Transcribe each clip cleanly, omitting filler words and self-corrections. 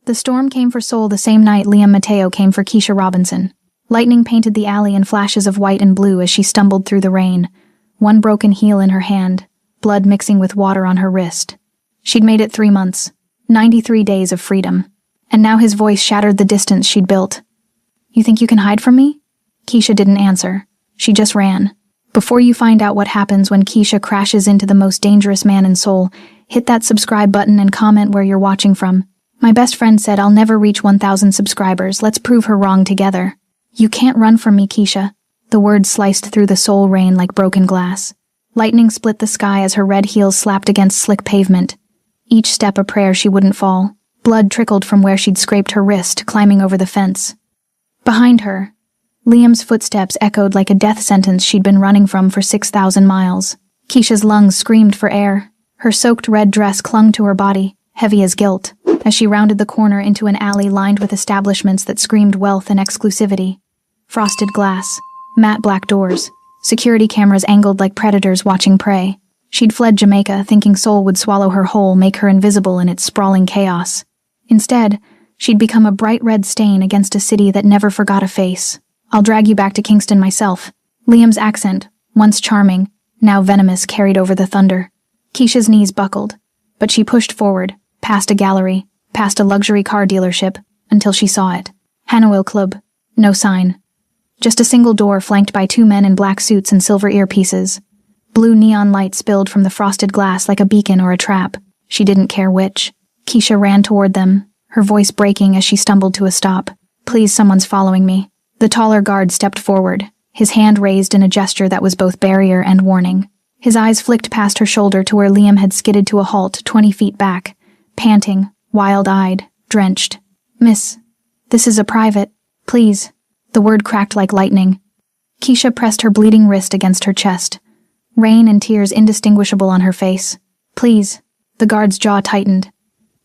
The storm came for Seoul the same night Liam Mateo came for Keisha Robinson. Lightning painted the alley in flashes of white and blue as she stumbled through the rain, one broken heel in her hand, blood mixing with water on her wrist. She'd made it 3 months, 93 days of freedom, and now his voice shattered the distance she'd built. "You think you can hide from me?" Keisha didn't answer. She just ran. Before you find out what happens when Keisha crashes into the most dangerous man in Seoul, hit that subscribe button and comment where you're watching from. My best friend said I'll never reach 1,000 subscribers. Let's prove her wrong together. You can't run from me, Keisha. The words sliced through the Seoul rain like broken glass. Lightning split the sky as her red heels slapped against slick pavement. Each step a prayer she wouldn't fall. Blood trickled from where she'd scraped her wrist, climbing over the fence. Behind her, Liam's footsteps echoed like a death sentence she'd been running from for 6,000 miles. Keisha's lungs screamed for air. Her soaked red dress clung to her body, heavy as guilt, as she rounded the corner into an alley lined with establishments that screamed wealth and exclusivity. Frosted glass, matte black doors, security cameras angled like predators watching prey. She'd fled Jamaica, thinking Seoul would swallow her whole, make her invisible in its sprawling chaos. Instead, she'd become a bright red stain against a city that never forgot a face. "I'll drag you back to Kingston myself." Liam's accent, once charming, now venomous, carried over the thunder. Keisha's knees buckled, but she pushed forward, past a gallery, past a luxury car dealership, until she saw it. Hanoil Club. No sign. Just a single door flanked by 2 men in black suits and silver earpieces. Blue neon light spilled from the frosted glass like a beacon or a trap. She didn't care which. Keisha ran toward them, her voice breaking as she stumbled to a stop. "Please, someone's following me." The taller guard stepped forward, his hand raised in a gesture that was both barrier and warning. His eyes flicked past her shoulder to where Liam had skidded to a halt 20 feet back, panting, wild-eyed, drenched. "Miss, this is a private. Please." The word cracked like lightning. Keisha pressed her bleeding wrist against her chest, rain and tears indistinguishable on her face. "Please." The guard's jaw tightened.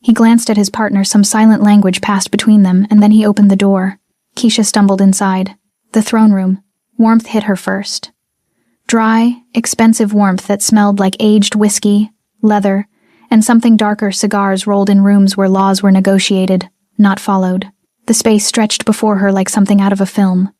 He glanced at his partner, some silent language passed between them, and then he opened the door. Keisha stumbled inside. The throne room. Warmth hit her first. Dry, expensive warmth that smelled like aged whiskey, leather, and something darker, cigars rolled in rooms where laws were negotiated, not followed. The space stretched before her like something out of a film.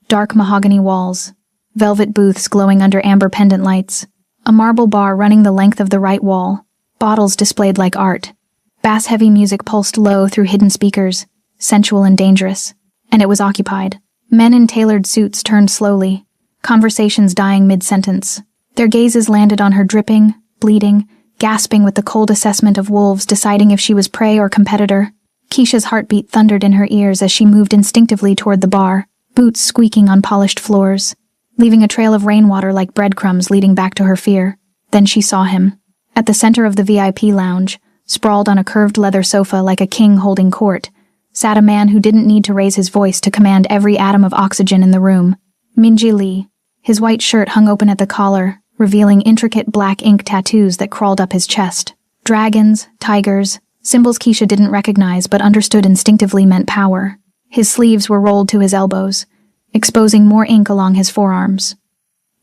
Dark mahogany walls, velvet booths glowing under amber pendant lights, a marble bar running the length of the right wall, bottles displayed like art. Bass-heavy music pulsed low through hidden speakers, sensual and dangerous, and it was occupied. Men in tailored suits turned slowly, conversations dying mid-sentence. Their gazes landed on her dripping, bleeding, gasping with the cold assessment of wolves deciding if she was prey or competitor. Keisha's heartbeat thundered in her ears as she moved instinctively toward the bar, boots squeaking on polished floors, leaving a trail of rainwater like breadcrumbs leading back to her fear. Then she saw him. At the center of the VIP lounge, sprawled on a curved leather sofa like a king holding court, sat a man who didn't need to raise his voice to command every atom of oxygen in the room. Minji Lee. His white shirt hung open at the collar, revealing intricate black ink tattoos that crawled up his chest. Dragons, tigers, symbols Keisha didn't recognize but understood instinctively meant power. His sleeves were rolled to his elbows, exposing more ink along his forearms.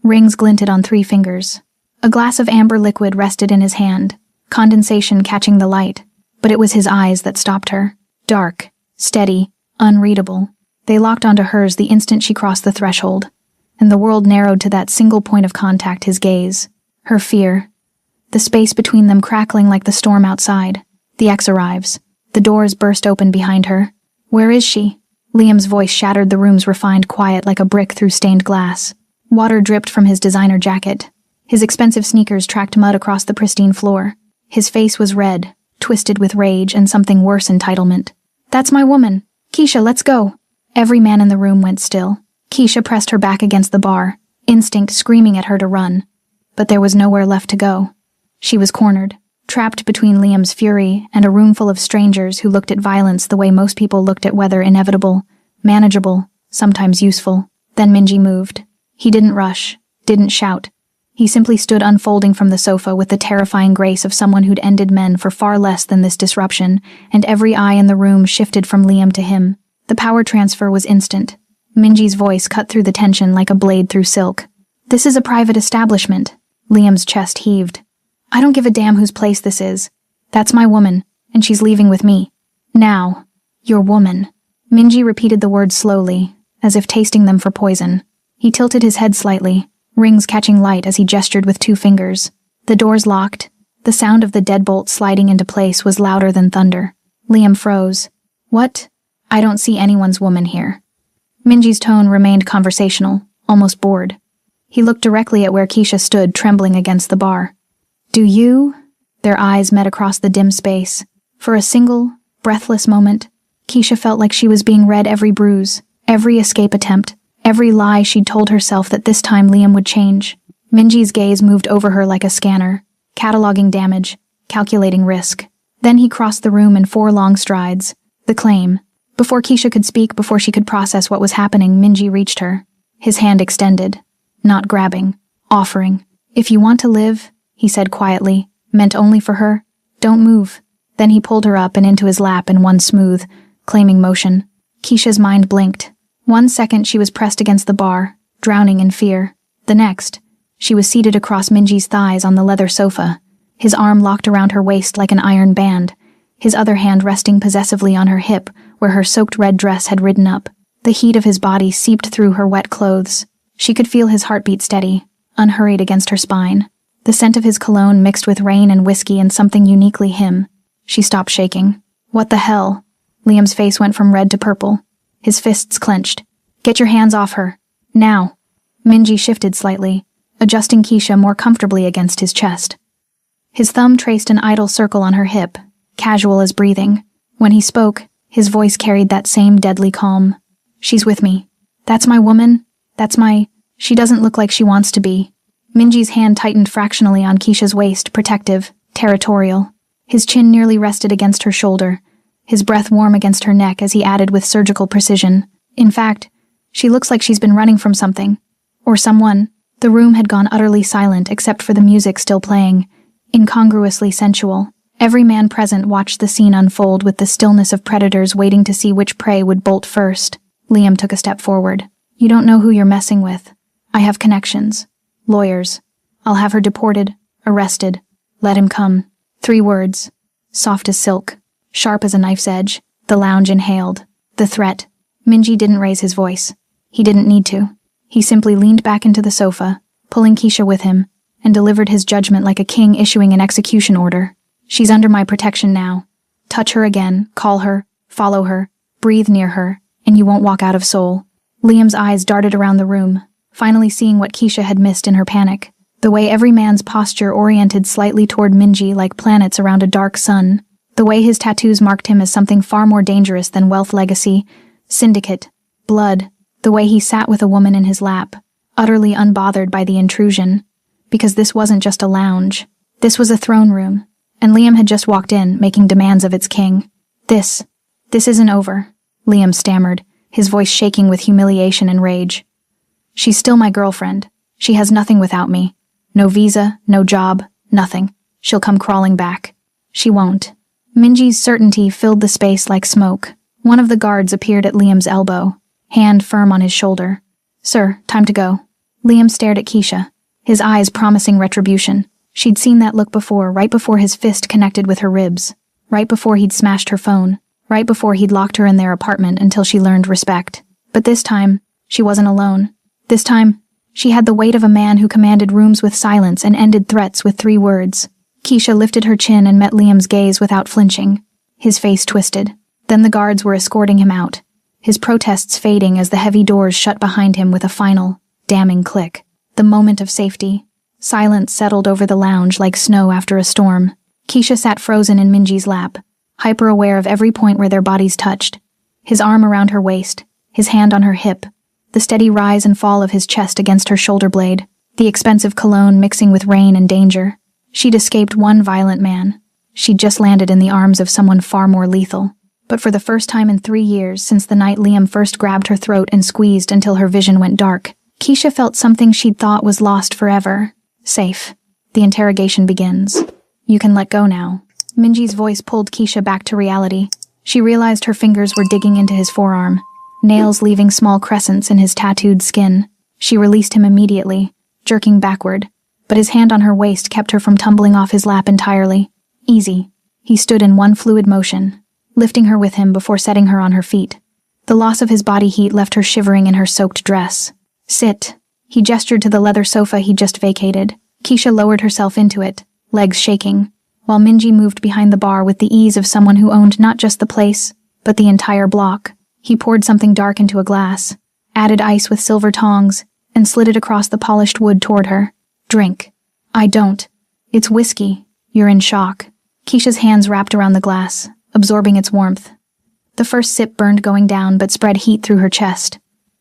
Rings glinted on 3 fingers. A glass of amber liquid rested in his hand, condensation catching the light, but it was his eyes that stopped her. Dark, steady, unreadable. They locked onto hers the instant she crossed the threshold, and the world narrowed to that single point of contact, his gaze. Her fear. The space between them crackling like the storm outside. The X arrives. The doors burst open behind her. "Where is she?" Liam's voice shattered the room's refined quiet like a brick through stained glass. Water dripped from his designer jacket. His expensive sneakers tracked mud across the pristine floor. His face was red, twisted with rage and something worse, entitlement. "That's my woman. Keisha, let's go." Every man in the room went still. Keisha pressed her back against the bar, instinct screaming at her to run. But there was nowhere left to go. She was cornered, trapped between Liam's fury and a room full of strangers who looked at violence the way most people looked at weather, inevitable, manageable, sometimes useful. Then Minji moved. He didn't rush, didn't shout. He simply stood unfolding from the sofa with the terrifying grace of someone who'd ended men for far less than this disruption, and every eye in the room shifted from Liam to him. The power transfer was instant. Minji's voice cut through the tension like a blade through silk. "This is a private establishment." Liam's chest heaved. "I don't give a damn whose place this is. That's my woman, and she's leaving with me. Now." Your woman. Minji repeated the words slowly, as if tasting them for poison. He tilted his head slightly, rings catching light as he gestured with 2 fingers. The doors locked. The sound of the deadbolt sliding into place was louder than thunder. Liam froze. What? I don't see anyone's woman here. Minji's tone remained conversational, almost bored. He looked directly at where Keisha stood, trembling against the bar. Do you? Their eyes met across the dim space. For a single, breathless moment, Keisha felt like she was being read every bruise, every escape attempt, every lie she'd told herself that this time Liam would change. Minji's gaze moved over her like a scanner, cataloging damage, calculating risk. Then he crossed the room in 4 long strides. The claim. Before Keisha could speak, before she could process what was happening, Minji reached her. His hand extended. Not grabbing. Offering. If you want to live, he said quietly, meant only for her, don't move. Then he pulled her up and into his lap in one smooth, claiming motion. Keisha's mind blinked. 1 second she was pressed against the bar, drowning in fear. The next, she was seated across Minji's thighs on the leather sofa, his arm locked around her waist like an iron band, his other hand resting possessively on her hip where her soaked red dress had ridden up. The heat of his body seeped through her wet clothes. She could feel his heartbeat steady, unhurried against her spine. The scent of his cologne mixed with rain and whiskey and something uniquely him. She stopped shaking. What the hell? Liam's face went from red to purple. His fists clenched. Get your hands off her. Now. Minji shifted slightly, adjusting Keisha more comfortably against his chest. His thumb traced an idle circle on her hip, casual as breathing. When he spoke, his voice carried that same deadly calm. She's with me. That's my woman. She doesn't look like she wants to be. Minji's hand tightened fractionally on Keisha's waist, protective, territorial. His chin nearly rested against her shoulder, his breath warm against her neck as he added with surgical precision. In fact, she looks like she's been running from something. Or someone. The room had gone utterly silent except for the music still playing, incongruously sensual. Every man present watched the scene unfold with the stillness of predators waiting to see which prey would bolt first. Liam took a step forward. You don't know who you're messing with. I have connections. Lawyers. I'll have her deported, arrested. Let him come. 3 words. Soft as silk. Sharp as a knife's edge. The lounge inhaled. The threat. Minji didn't raise his voice. He didn't need to. He simply leaned back into the sofa, pulling Keisha with him, and delivered his judgment like a king issuing an execution order. She's under my protection now. Touch her again, call her, follow her, breathe near her, and you won't walk out of Seoul. Liam's eyes darted around the room, finally seeing what Keisha had missed in her panic. The way every man's posture oriented slightly toward Minji like planets around a dark sun. The way his tattoos marked him as something far more dangerous than wealth legacy, syndicate, blood. The way he sat with a woman in his lap, utterly unbothered by the intrusion. Because this wasn't just a lounge. This was a throne room, and Liam had just walked in, making demands of its king. This isn't over, Liam stammered, his voice shaking with humiliation and rage. She's still my girlfriend. She has nothing without me. No visa, no job, nothing. She'll come crawling back. She won't. Minji's certainty filled the space like smoke. One of the guards appeared at Liam's elbow, hand firm on his shoulder. Sir, time to go. Liam stared at Keisha, his eyes promising retribution. She'd seen that look before, right before his fist connected with her ribs, right before he'd smashed her phone, right before he'd locked her in their apartment until she learned respect. But this time, she wasn't alone. This time, she had the weight of a man who commanded rooms with silence and ended threats with 3 words. Keisha lifted her chin and met Liam's gaze without flinching. His face twisted. Then the guards were escorting him out, his protests fading as the heavy doors shut behind him with a final, damning click. The moment of safety. Silence settled over the lounge like snow after a storm. Keisha sat frozen in Minji's lap, hyper-aware of every point where their bodies touched. His arm around her waist, his hand on her hip, the steady rise and fall of his chest against her shoulder blade, the expensive cologne mixing with rain and danger. She'd escaped one violent man. She'd just landed in the arms of someone far more lethal. But for the first time in 3 years since the night Liam first grabbed her throat and squeezed until her vision went dark, Keisha felt something she'd thought was lost forever. Safe. The interrogation begins. You can let go now. Minji's voice pulled Keisha back to reality. She realized her fingers were digging into his forearm, nails leaving small crescents in his tattooed skin. She released him immediately, jerking backward, but his hand on her waist kept her from tumbling off his lap entirely. Easy. He stood in one fluid motion. lifting her with him before setting her on her feet. The loss of his body heat left her shivering in her soaked dress. Sit. He gestured to the leather sofa he'd just vacated. Keisha lowered herself into it, legs shaking, while Minji moved behind the bar with the ease of someone who owned not just the place, but the entire block. He poured something dark into a glass, added ice with silver tongs, and slid it across the polished wood toward her. Drink. I don't. It's whiskey. You're in shock. Keisha's hands wrapped around the glass, absorbing its warmth. The first sip burned going down but spread heat through her chest.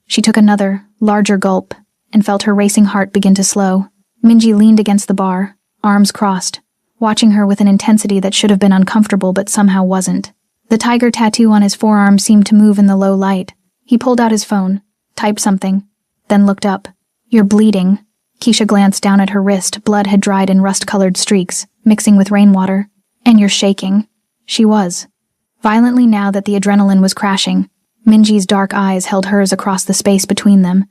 She took another, larger gulp, and felt her racing heart begin to slow. Minji leaned against the bar, arms crossed, watching her with an intensity that should have been uncomfortable but somehow wasn't. The tiger tattoo on his forearm seemed to move in the low light. He pulled out his phone, typed something, then looked up. You're bleeding. Keisha glanced down at her wrist. Blood had dried in rust-colored streaks, mixing with rainwater. And you're shaking. She was. Violently now that the adrenaline was crashing. Minji's dark eyes held hers across the space between them,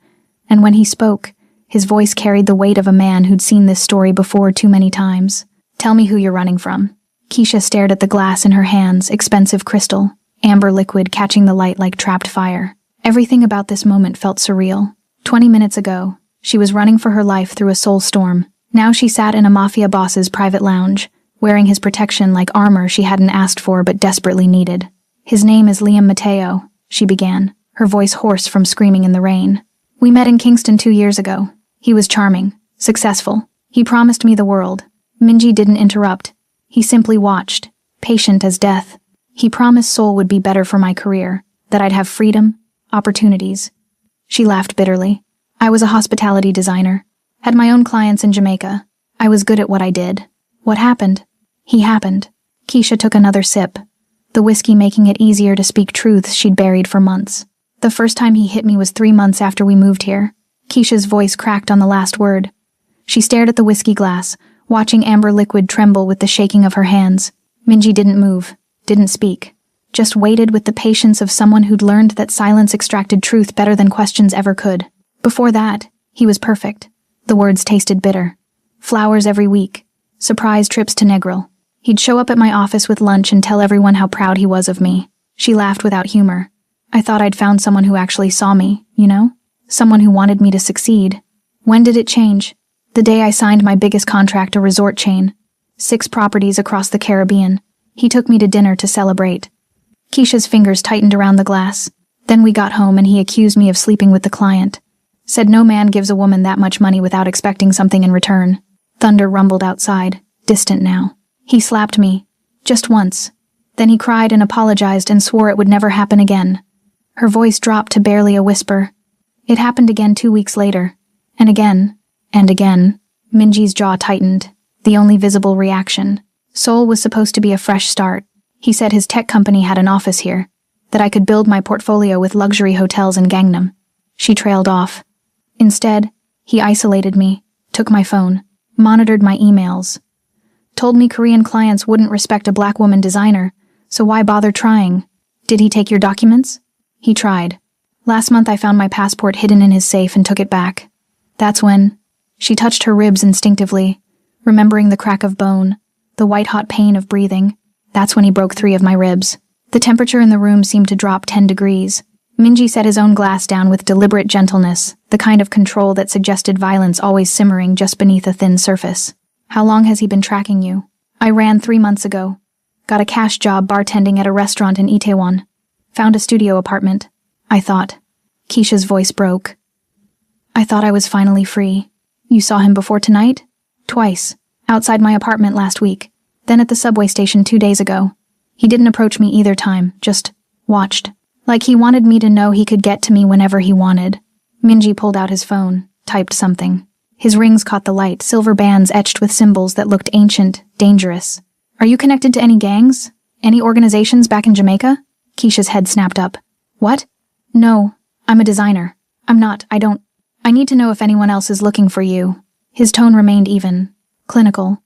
and when he spoke, his voice carried the weight of a man who'd seen this story before too many times. Tell me who you're running from. Keisha stared at the glass in her hands, expensive crystal, amber liquid catching the light like trapped fire. Everything about this moment felt surreal. 20 minutes ago, she was running for her life through a soul storm. Now she sat in a Mafia boss's private lounge, wearing his protection like armor she hadn't asked for but desperately needed. His name is Liam Mateo, she began, her voice hoarse from screaming in the rain. We met in Kingston 2 years ago. He was charming, successful. He promised me the world. Minji didn't interrupt. He simply watched, patient as death. He promised Seoul would be better for my career, that I'd have freedom, opportunities. She laughed bitterly. I was a hospitality designer, had my own clients in Jamaica. I was good at what I did. What happened? He happened. Keisha took another sip, the whiskey making it easier to speak truths she'd buried for months. The first time he hit me was 3 months after we moved here. Keisha's voice cracked on the last word. She stared at the whiskey glass, watching amber liquid tremble with the shaking of her hands. Minji didn't move, didn't speak, just waited with the patience of someone who'd learned that silence extracted truth better than questions ever could. Before that, he was perfect. The words tasted bitter. Flowers every week. Surprise trips to Negril. He'd show up at my office with lunch and tell everyone how proud he was of me. She laughed without humor. I thought I'd found someone who actually saw me, you know? Someone who wanted me to succeed. When did it change? The day I signed my biggest contract, a resort chain. 6 properties across the Caribbean. He took me to dinner to celebrate. Keisha's fingers tightened around the glass. Then we got home and he accused me of sleeping with the client. Said no man gives a woman that much money without expecting something in return. Thunder rumbled outside, distant now. He slapped me. Just once. Then he cried and apologized and swore it would never happen again. Her voice dropped to barely a whisper. It happened again 2 weeks later. And again. And again. Minji's jaw tightened. The only visible reaction. Seoul was supposed to be a fresh start. He said his tech company had an office here. That I could build my portfolio with luxury hotels in Gangnam. She trailed off. Instead, he isolated me, took my phone, monitored my emails. Told me Korean clients wouldn't respect a black woman designer, so why bother trying? Did he take your documents? He tried. Last month I found my passport hidden in his safe and took it back. That's when... She touched her ribs instinctively, remembering the crack of bone, the white-hot pain of breathing. That's when he broke 3 of my ribs. The temperature in the room seemed to drop 10 degrees. Minji set his own glass down with deliberate gentleness, the kind of control that suggested violence always simmering just beneath a thin surface. How long has he been tracking you? I ran 3 months ago. Got a cash job bartending at a restaurant in Itaewon. Found a studio apartment. I thought. Keisha's voice broke. I thought I was finally free. You saw him before tonight? Twice. Outside my apartment last week. Then at the subway station 2 days ago. He didn't approach me either time, just watched. Like he wanted me to know he could get to me whenever he wanted. Minji pulled out his phone, typed something. His rings caught the light, silver bands etched with symbols that looked ancient, dangerous. Are you connected to any gangs? Any organizations back in Jamaica? Keisha's head snapped up. What? No, I'm a designer. I'm not, I need to know if anyone else is looking for you. His tone remained even, clinical.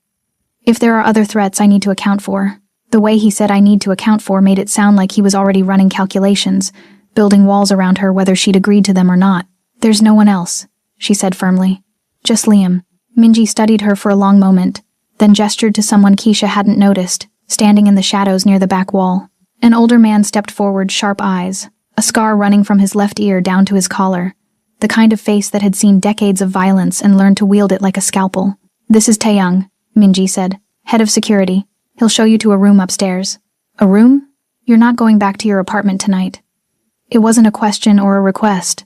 If there are other threats I need to account for. The way he said I need to account for made it sound like he was already running calculations, building walls around her whether she'd agreed to them or not. There's no one else, she said firmly. Just Liam. Minji studied her for a long moment, then gestured to someone Keisha hadn't noticed, standing in the shadows near the back wall. An older man stepped forward, sharp eyes, a scar running from his left ear down to his collar, the kind of face that had seen decades of violence and learned to wield it like a scalpel. "This is Taeyang," Minji said, "head of security. He'll show you to a room upstairs." "A room? You're not going back to your apartment tonight." It wasn't a question or a request.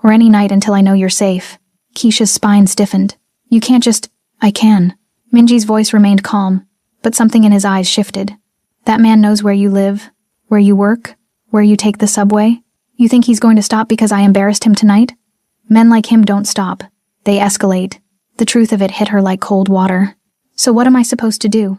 "Or any night until I know you're safe." Keisha's spine stiffened. "You can't just—" "I can." Minji's voice remained calm, but something in his eyes shifted. "That man knows where you live, where you work, where you take the subway. You think he's going to stop because I embarrassed him tonight? Men like him don't stop. They escalate." The truth of it hit her like cold water. "So what am I supposed to do?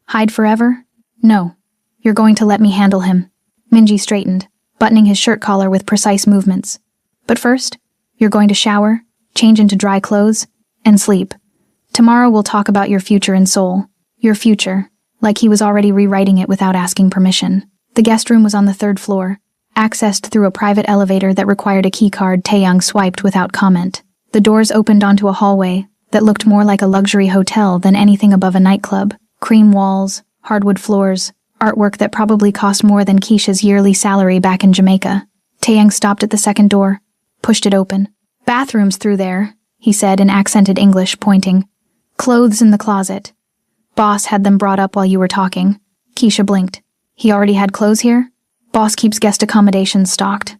Hide forever?" "No. You're going to let me handle him." Minji straightened, buttoning his shirt collar with precise movements. "But first, you're going to shower, change into dry clothes, and sleep. Tomorrow we'll talk about your future in Seoul." Your future, like he was already rewriting it without asking permission. The guest room was on the 3rd floor, accessed through a private elevator that required a keycard. Taeyang swiped without comment. The doors opened onto a hallway that looked more like a luxury hotel than anything above a nightclub. Cream walls, hardwood floors, artwork that probably cost more than Keisha's yearly salary back in Jamaica. Taeyang stopped at the 2nd door, pushed it open. "Bathrooms through there," he said in accented English, pointing. "Clothes in the closet. Boss had them brought up while you were talking." Keisha blinked. "He already had clothes here?" "Boss keeps guest accommodations stocked."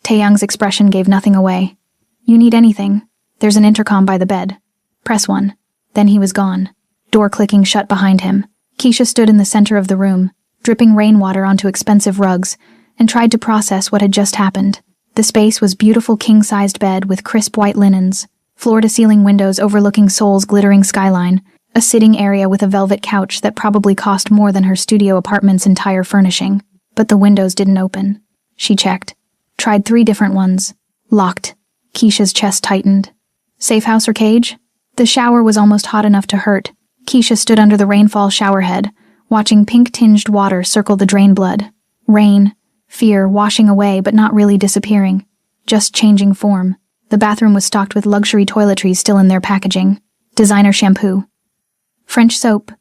Taeyang's expression gave nothing away. "You need anything? There's an intercom by the bed. Press 1. Then he was gone, door clicking shut behind him. Keisha stood in the center of the room, dripping rainwater onto expensive rugs, and tried to process what had just happened. The space was beautiful king-sized bed with crisp white linens, floor-to-ceiling windows overlooking Seoul's glittering skyline, a sitting area with a velvet couch that probably cost more than her studio apartment's entire furnishing. But the windows didn't open. She checked. Tried 3 different ones. Locked. Keisha's chest tightened. Safe house or cage? The shower was almost hot enough to hurt. Keisha stood under the rainfall showerhead, watching pink-tinged water circle the drain blood. Rain, fear washing away but not really disappearing. Just changing form. The bathroom was stocked with luxury toiletries still in their packaging. Designer shampoo. French soap.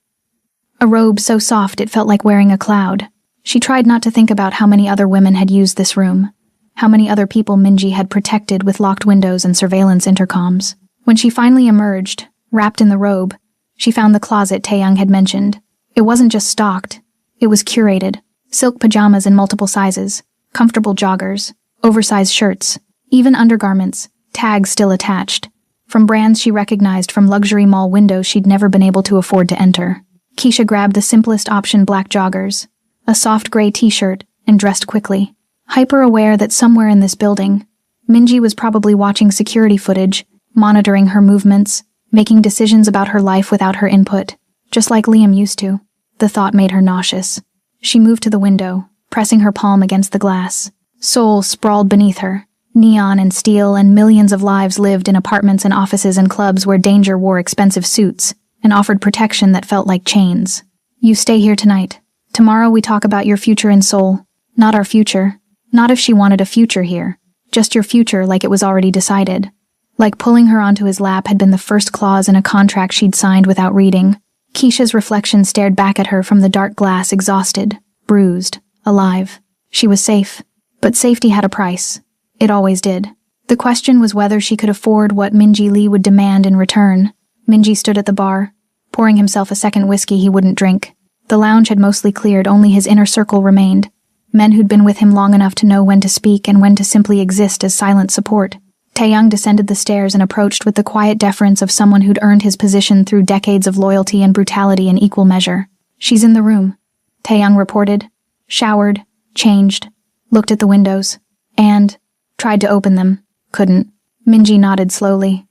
A robe so soft it felt like wearing a cloud. She tried not to think about how many other women had used this room. How many other people Minji had protected with locked windows and surveillance intercoms. When she finally emerged, wrapped in the robe, she found the closet Taeyang had mentioned. It wasn't just stocked. It was curated. Silk pajamas in multiple sizes, comfortable joggers, oversized shirts, even undergarments, tags still attached, from brands she recognized from luxury mall windows she'd never been able to afford to enter. Keisha grabbed the simplest option, black joggers, a soft gray t-shirt, and dressed quickly. Hyper-aware that somewhere in this building, Minji was probably watching security footage, monitoring her movements, making decisions about her life without her input, just like Liam used to. The thought made her nauseous. She moved to the window, pressing her palm against the glass. Seoul sprawled beneath her. Neon and steel, and millions of lives lived in apartments and offices and clubs where danger wore expensive suits and offered protection that felt like chains. "You stay here tonight. Tomorrow we talk about your future in Seoul. Not our future. Not if she wanted a future here. Just your future like it was already decided." Like pulling her onto his lap had been the first clause in a contract she'd signed without reading. Keisha's reflection stared back at her from the dark glass, exhausted, bruised, alive. She was safe, but safety had a price. It always did. The question was whether she could afford what Minji Lee would demand in return. Minji stood at the bar, pouring himself a second whiskey he wouldn't drink. The lounge had mostly cleared, only his inner circle remained. Men who'd been with him long enough to know when to speak and when to simply exist as silent support. Taeyang descended the stairs and approached with the quiet deference of someone who'd earned his position through decades of loyalty and brutality in equal measure. "She's in the room," Taeyang reported. Showered, changed, looked at the windows, and tried to open them. Couldn't. Minji nodded slowly.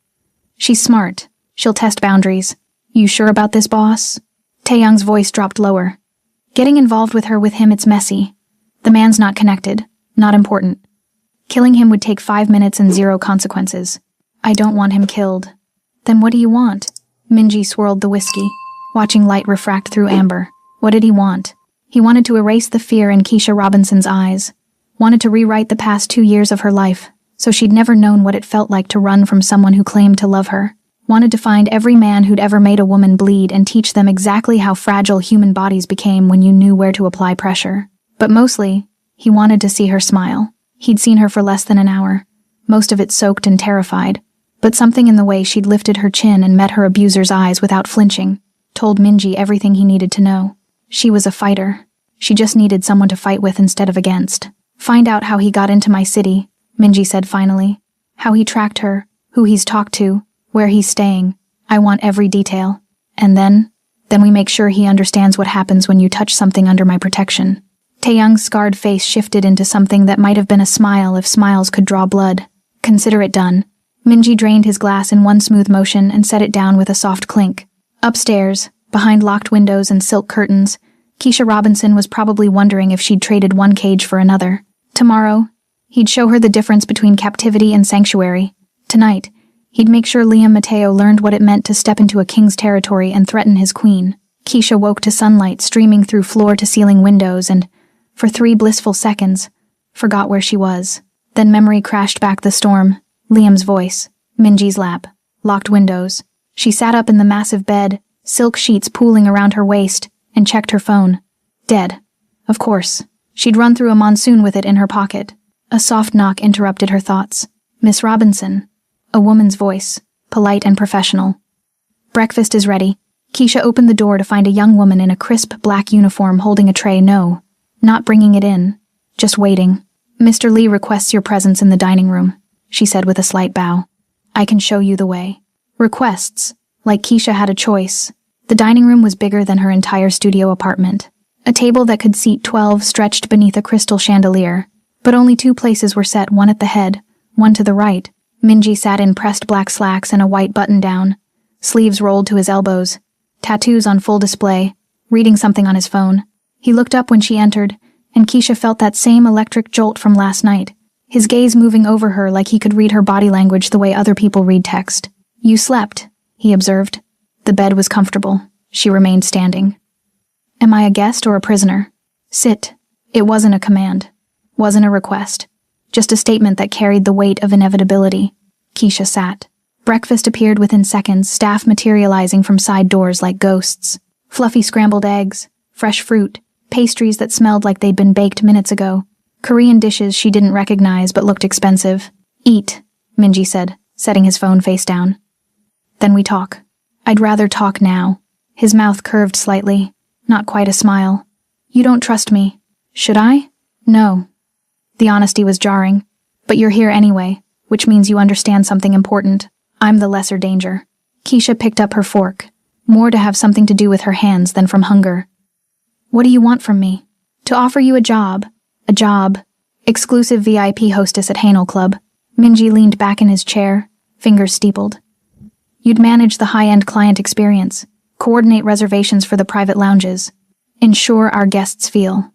"She's smart. She'll test boundaries. You sure about this, boss?" Taeyang's voice dropped lower. "Getting involved with him, it's messy. The man's not connected, not important. Killing him would take 5 minutes and 0 consequences. I don't want him killed." "Then what do you want?" Minji swirled the whiskey, watching light refract through amber. What did he want? He wanted to erase the fear in Keisha Robinson's eyes. Wanted to rewrite the past 2 years of her life, so she'd never known what it felt like to run from someone who claimed to love her. Wanted to find every man who'd ever made a woman bleed and teach them exactly how fragile human bodies became when you knew where to apply pressure. But mostly, he wanted to see her smile. He'd seen her for less than an hour, most of it soaked and terrified, but something in the way she'd lifted her chin and met her abuser's eyes without flinching told Minji everything he needed to know. She was a fighter. She just needed someone to fight with instead of against. Find out how he got into my city, Minji said finally. How he tracked her, who he's talked to, where he's staying. I want every detail. And then we make sure he understands what happens when you touch something under my protection. Taeyong's scarred face shifted into something that might have been a smile if smiles could draw blood. Consider it done. Minji drained his glass in one smooth motion and set it down with a soft clink. Upstairs, behind locked windows and silk curtains, Keisha Robinson was probably wondering if she'd traded one cage for another. Tomorrow, he'd show her the difference between captivity and sanctuary. Tonight, he'd make sure Liam Mateo learned what it meant to step into a king's territory and threaten his queen. Keisha woke to sunlight streaming through floor-to-ceiling windows and, for 3 blissful seconds, forgot where she was. Then memory crashed back the storm. Liam's voice, Minji's lap, locked windows. She sat up in the massive bed, silk sheets pooling around her waist, and checked her phone. Dead. Of course. She'd run through a monsoon with it in her pocket. A soft knock interrupted her thoughts. Miss Robinson. A woman's voice, polite and professional. Breakfast is ready. Keisha opened the door to find a young woman in a crisp black uniform holding a tray. No, not bringing it in. Just waiting. Mr. Lee requests your presence in the dining room, she said with a slight bow. I can show you the way. Requests. Like Keisha had a choice. The dining room was bigger than her entire studio apartment. A table that could seat 12 stretched beneath a crystal chandelier, but only 2 places were set, one at the head, one to the right. Minji sat in pressed black slacks and a white button-down, sleeves rolled to his elbows, tattoos on full display, reading something on his phone. He looked up when she entered, and Keisha felt that same electric jolt from last night, his gaze moving over her like he could read her body language the way other people read text. You slept, he observed. The bed was comfortable. She remained standing. Am I a guest or a prisoner? Sit. It wasn't a command. Wasn't a request. Just a statement that carried the weight of inevitability. Keisha sat. Breakfast appeared within seconds, staff materializing from side doors like ghosts. Fluffy scrambled eggs, fresh fruit, pastries that smelled like they'd been baked minutes ago. Korean dishes she didn't recognize but looked expensive. Eat, Minji said, setting his phone face down. Then we talk. I'd rather talk now. His mouth curved slightly, not quite a smile. You don't trust me. Should I? No. The honesty was jarring. But you're here anyway, which means you understand something important. I'm the lesser danger. Keisha picked up her fork, more to have something to do with her hands than from hunger. What do you want from me? To offer you a job. A job. Exclusive VIP hostess at Hanel Club. Minji leaned back in his chair, fingers steepled. You'd manage the high-end client experience, coordinate reservations for the private lounges, ensure our guests feel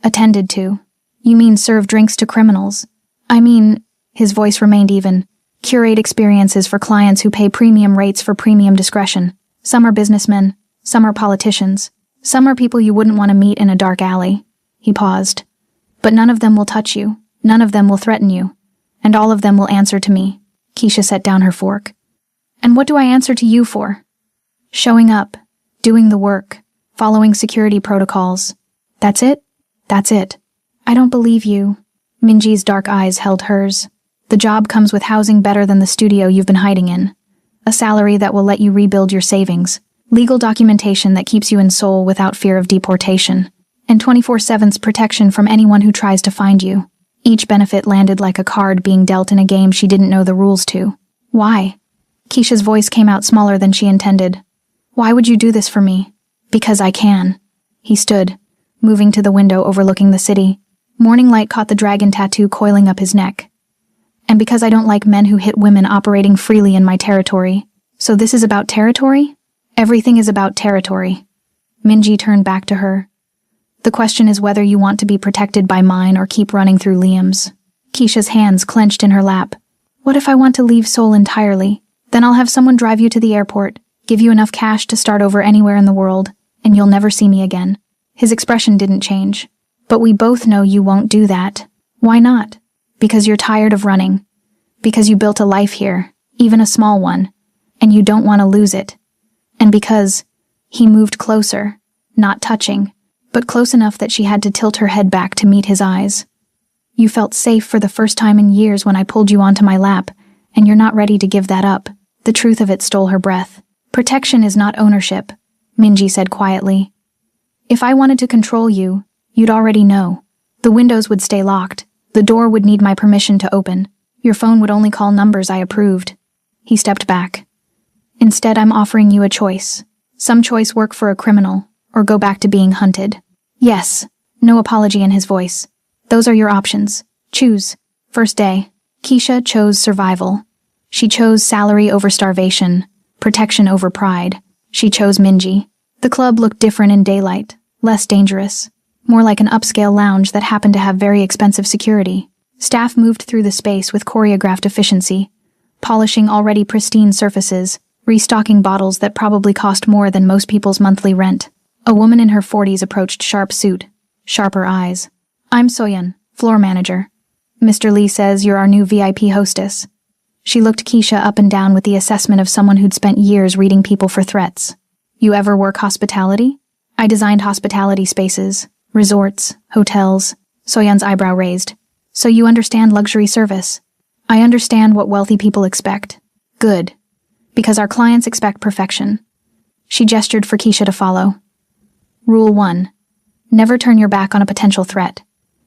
attended to. You mean serve drinks to criminals? I mean, his voice remained even, curate experiences for clients who pay premium rates for premium discretion. Some are businessmen, some are politicians, some are people you wouldn't want to meet in a dark alley. He paused. But none of them will touch you, none of them will threaten you, and all of them will answer to me. Keisha set down her fork. And what do I answer to you for? Showing up, doing the work, following security protocols. That's it? That's it. I don't believe you. Minji's dark eyes held hers. The job comes with housing better than the studio you've been hiding in. A salary that will let you rebuild your savings. Legal documentation that keeps you in Seoul without fear of deportation. And 24/7's protection from anyone who tries to find you. Each benefit landed like a card being dealt in a game she didn't know the rules to. Why? Keisha's voice came out smaller than she intended. Why would you do this for me? Because I can. He stood, moving to the window overlooking the city. Morning light caught the dragon tattoo coiling up his neck. And because I don't like men who hit women operating freely in my territory. So this is about territory? Everything is about territory. Minji turned back to her. The question is whether you want to be protected by mine or keep running through Liam's. Keisha's hands clenched in her lap. What if I want to leave Seoul entirely? Then I'll have someone drive you to the airport, give you enough cash to start over anywhere in the world, and you'll never see me again. His expression didn't change. But we both know you won't do that. Why not? Because you're tired of running. Because you built a life here, even a small one, and you don't want to lose it. And because he moved closer, not touching, but close enough that she had to tilt her head back to meet his eyes. You felt safe for the first time in years when I pulled you onto my lap, and you're not ready to give that up. The truth of it stole her breath. Protection is not ownership, Minji said quietly. If I wanted to control you, you'd already know. The windows would stay locked. The door would need my permission to open. Your phone would only call numbers I approved. He stepped back. Instead, I'm offering you a choice. Some choice work for a criminal, or go back to being hunted. Yes, no apology in his voice. Those are your options. Choose. First day. Keisha chose survival. She chose salary over starvation, protection over pride. She chose Minji. The club looked different in daylight, less dangerous, more like an upscale lounge that happened to have very expensive security. Staff moved through the space with choreographed efficiency, polishing already pristine surfaces, restocking bottles that probably cost more than most people's monthly rent. A woman in her 40s approached sharp suit, sharper eyes. I'm Soyeon, floor manager. Mr. Lee says you're our new VIP hostess. She looked Keisha up and down with the assessment of someone who'd spent years reading people for threats. You ever work hospitality? I designed hospitality spaces, resorts, hotels. Soyeon's eyebrow raised. So you understand luxury service. I understand what wealthy people expect. Good. Because our clients expect perfection. She gestured for Keisha to follow. Rule 1. Never turn your back on a potential threat.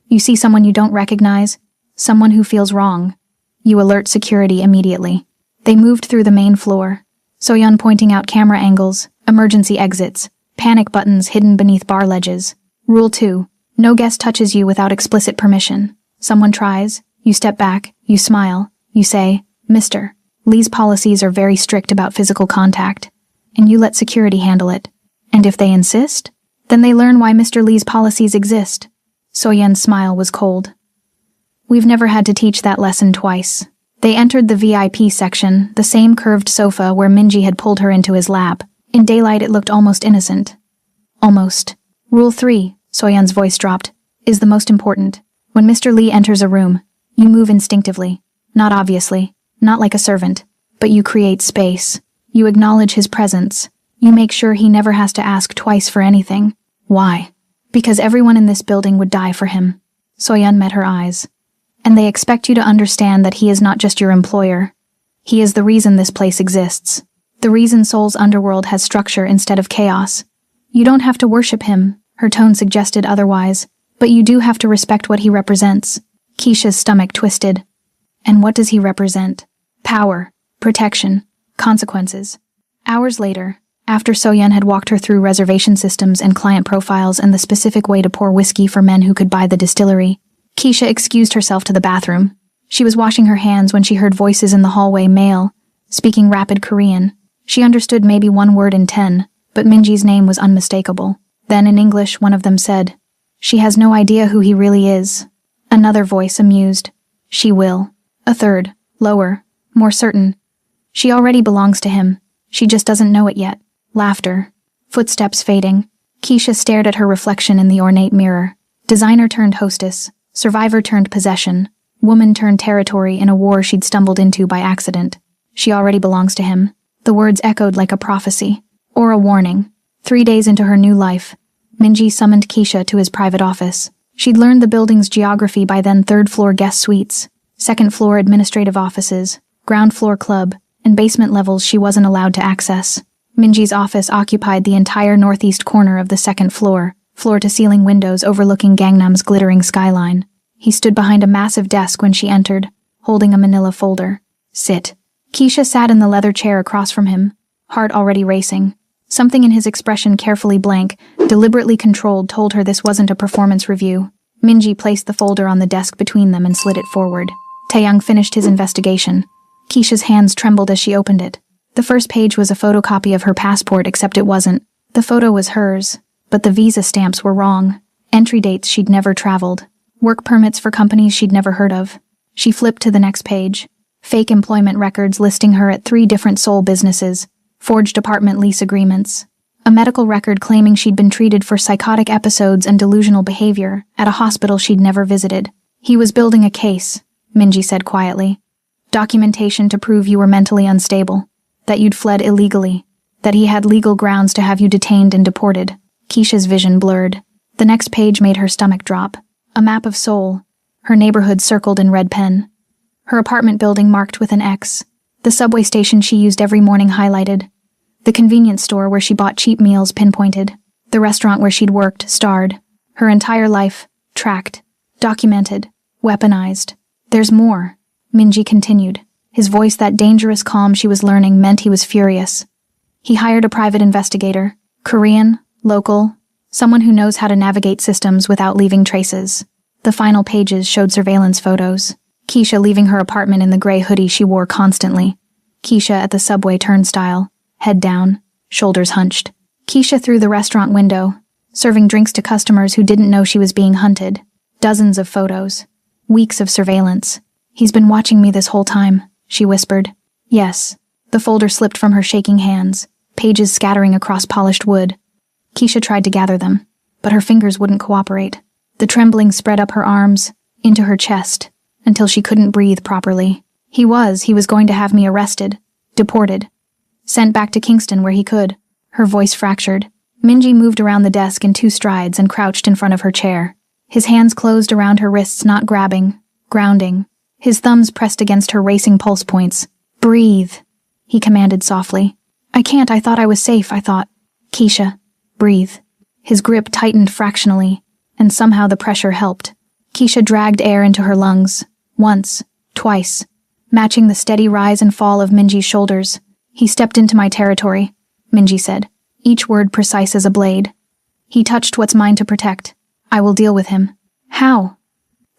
You see someone you don't recognize, someone who feels wrong. You alert security immediately. They moved through the main floor, Soyeon pointing out camera angles, emergency exits, panic buttons hidden beneath bar ledges. Rule 2. No guest touches you without explicit permission. Someone tries, you step back, you smile, you say, Mr. Lee's policies are very strict about physical contact, and you let security handle it. And if they insist, then they learn why Mr. Lee's policies exist. Soyeon's smile was cold. We've never had to teach that lesson twice. They entered the VIP section, the same curved sofa where Minji had pulled her into his lap. In daylight it looked almost innocent. Almost. Rule 3, Soyeon's voice dropped, is the most important. When Mr. Lee enters a room, you move instinctively. Not obviously, not like a servant, but you create space. You acknowledge his presence. You make sure he never has to ask twice for anything. Why? Because everyone in this building would die for him. Soyeon met her eyes. And they expect you to understand that he is not just your employer. He is the reason this place exists. The reason Seoul's underworld has structure instead of chaos. You don't have to worship him, her tone suggested otherwise, but you do have to respect what he represents. Keisha's stomach twisted. And what does he represent? Power, protection, consequences. Hours later, after Soyeon had walked her through reservation systems and client profiles and the specific way to pour whiskey for men who could buy the distillery, Keisha excused herself to the bathroom. She was washing her hands when she heard voices in the hallway, male, speaking rapid Korean. She understood maybe one word in 10, but Minji's name was unmistakable. Then in English, one of them said, She has no idea who he really is. Another voice, amused, She will. A third, lower, more certain, She already belongs to him. She just doesn't know it yet. Laughter. Footsteps fading. Keisha stared at her reflection in the ornate mirror. Designer turned hostess. Survivor turned possession. Woman turned territory in a war she'd stumbled into by accident. She already belongs to him. The words echoed like a prophecy. Or a warning. 3 days into her new life, Minji summoned Keisha to his private office. She'd learned the building's geography by then. 3rd floor guest suites, 2nd floor administrative offices, ground floor club, and basement levels she wasn't allowed to access. Minji's office occupied the entire northeast corner of the 2nd floor, floor-to-ceiling windows overlooking Gangnam's glittering skyline. He stood behind a massive desk when she entered, holding a manila folder. Sit. Keisha sat in the leather chair across from him, heart already racing. Something in his expression, carefully blank, deliberately controlled, told her this wasn't a performance review. Minji placed the folder on the desk between them and slid it forward. Taeyang finished his investigation. Keisha's hands trembled as she opened it. The first page was a photocopy of her passport, except it wasn't. The photo was hers, but the visa stamps were wrong. Entry dates she'd never traveled. Work permits for companies she'd never heard of. She flipped to the next page. Fake employment records listing her at 3 different Seoul businesses. Forged apartment lease agreements. A medical record claiming she'd been treated for psychotic episodes and delusional behavior at a hospital she'd never visited. He was building a case, Minji said quietly. Documentation to prove you were mentally unstable. That you'd fled illegally. That he had legal grounds to have you detained and deported. Keisha's vision blurred. The next page made her stomach drop. A map of Seoul, her neighborhood circled in red pen. Her apartment building marked with an X. The subway station she used every morning highlighted. The convenience store where she bought cheap meals pinpointed. The restaurant where she'd worked starred. Her entire life, tracked, documented, weaponized. There's more, Minji continued. His voice, that dangerous calm she was learning, meant he was furious. He hired a private investigator, Korean, local, someone who knows how to navigate systems without leaving traces. The final pages showed surveillance photos. Keisha leaving her apartment in the gray hoodie she wore constantly. Keisha at the subway turnstile, head down, shoulders hunched. Keisha through the restaurant window, serving drinks to customers who didn't know she was being hunted. Dozens of photos. Weeks of surveillance. He's been watching me this whole time, she whispered. Yes. The folder slipped from her shaking hands, pages scattering across polished wood. Keisha tried to gather them, but her fingers wouldn't cooperate. The trembling spread up her arms, into her chest, until she couldn't breathe properly. He was going to have me arrested, deported, sent back to Kingston where he could. Her voice fractured. Minji moved around the desk in 2 strides and crouched in front of her chair. His hands closed around her wrists, not grabbing, grounding. His thumbs pressed against her racing pulse points. Breathe, he commanded softly. I can't, I thought I was safe, I thought. Keisha, breathe. His grip tightened fractionally, and somehow the pressure helped. Keisha dragged air into her lungs, once, twice, matching the steady rise and fall of Minji's shoulders. He stepped into my territory, Minji said, each word precise as a blade. He touched what's mine to protect. I will deal with him. How?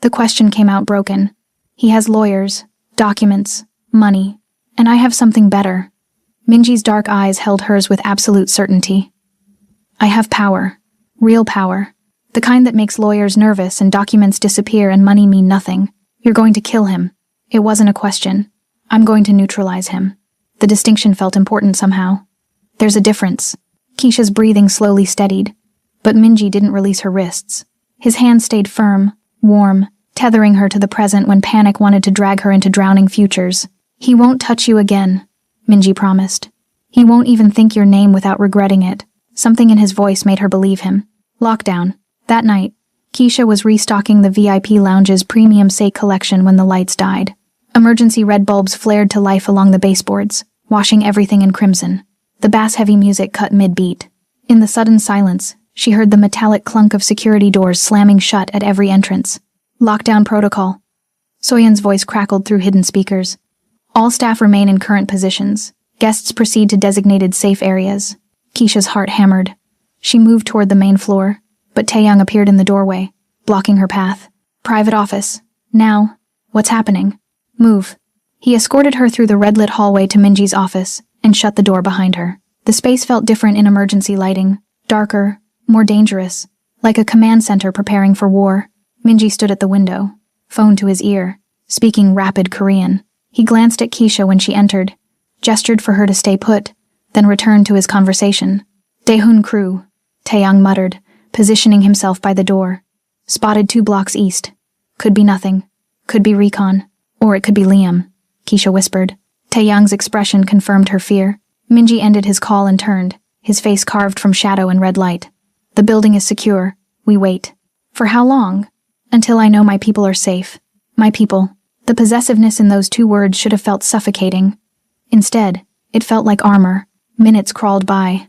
The question came out broken. He has lawyers, documents, money, and I have something better. Minji's dark eyes held hers with absolute certainty. I have power. Real power. The kind that makes lawyers nervous and documents disappear and money mean nothing. You're going to kill him. It wasn't a question. I'm going to neutralize him. The distinction felt important somehow. There's a difference. Keisha's breathing slowly steadied, but Minji didn't release her wrists. His hand stayed firm, warm, tethering her to the present when panic wanted to drag her into drowning futures. He won't touch you again, Minji promised. He won't even think your name without regretting it. Something in his voice made her believe him. Lockdown. That night, Keisha was restocking the VIP lounge's premium Sake collection when the lights died. Emergency red bulbs flared to life along the baseboards, washing everything in crimson. The bass-heavy music cut mid-beat. In the sudden silence, she heard the metallic clunk of security doors slamming shut at every entrance. Lockdown protocol. Soyeon's voice crackled through hidden speakers. All staff remain in current positions. Guests proceed to designated safe areas. Keisha's heart hammered. She moved toward the main floor, but Taeyang appeared in the doorway, blocking her path. Private office. Now. What's happening? Move. He escorted her through the red-lit hallway to Minji's office and shut the door behind her. The space felt different in emergency lighting. Darker, more dangerous, like a command center preparing for war. Minji stood at the window, phone to his ear, speaking rapid Korean. He glanced at Keisha when she entered, gestured for her to stay put, then returned to his conversation. Daehun crew, Taeyang muttered, positioning himself by the door. Spotted 2 blocks east. Could be nothing. Could be recon. Or it could be Liam, Keisha whispered. Taeyang's expression confirmed her fear. Minji ended his call and turned, his face carved from shadow and red light. The building is secure. We wait. For how long? Until I know my people are safe. My people. The possessiveness in those 2 words should have felt suffocating. Instead, it felt like armor. Minutes crawled by.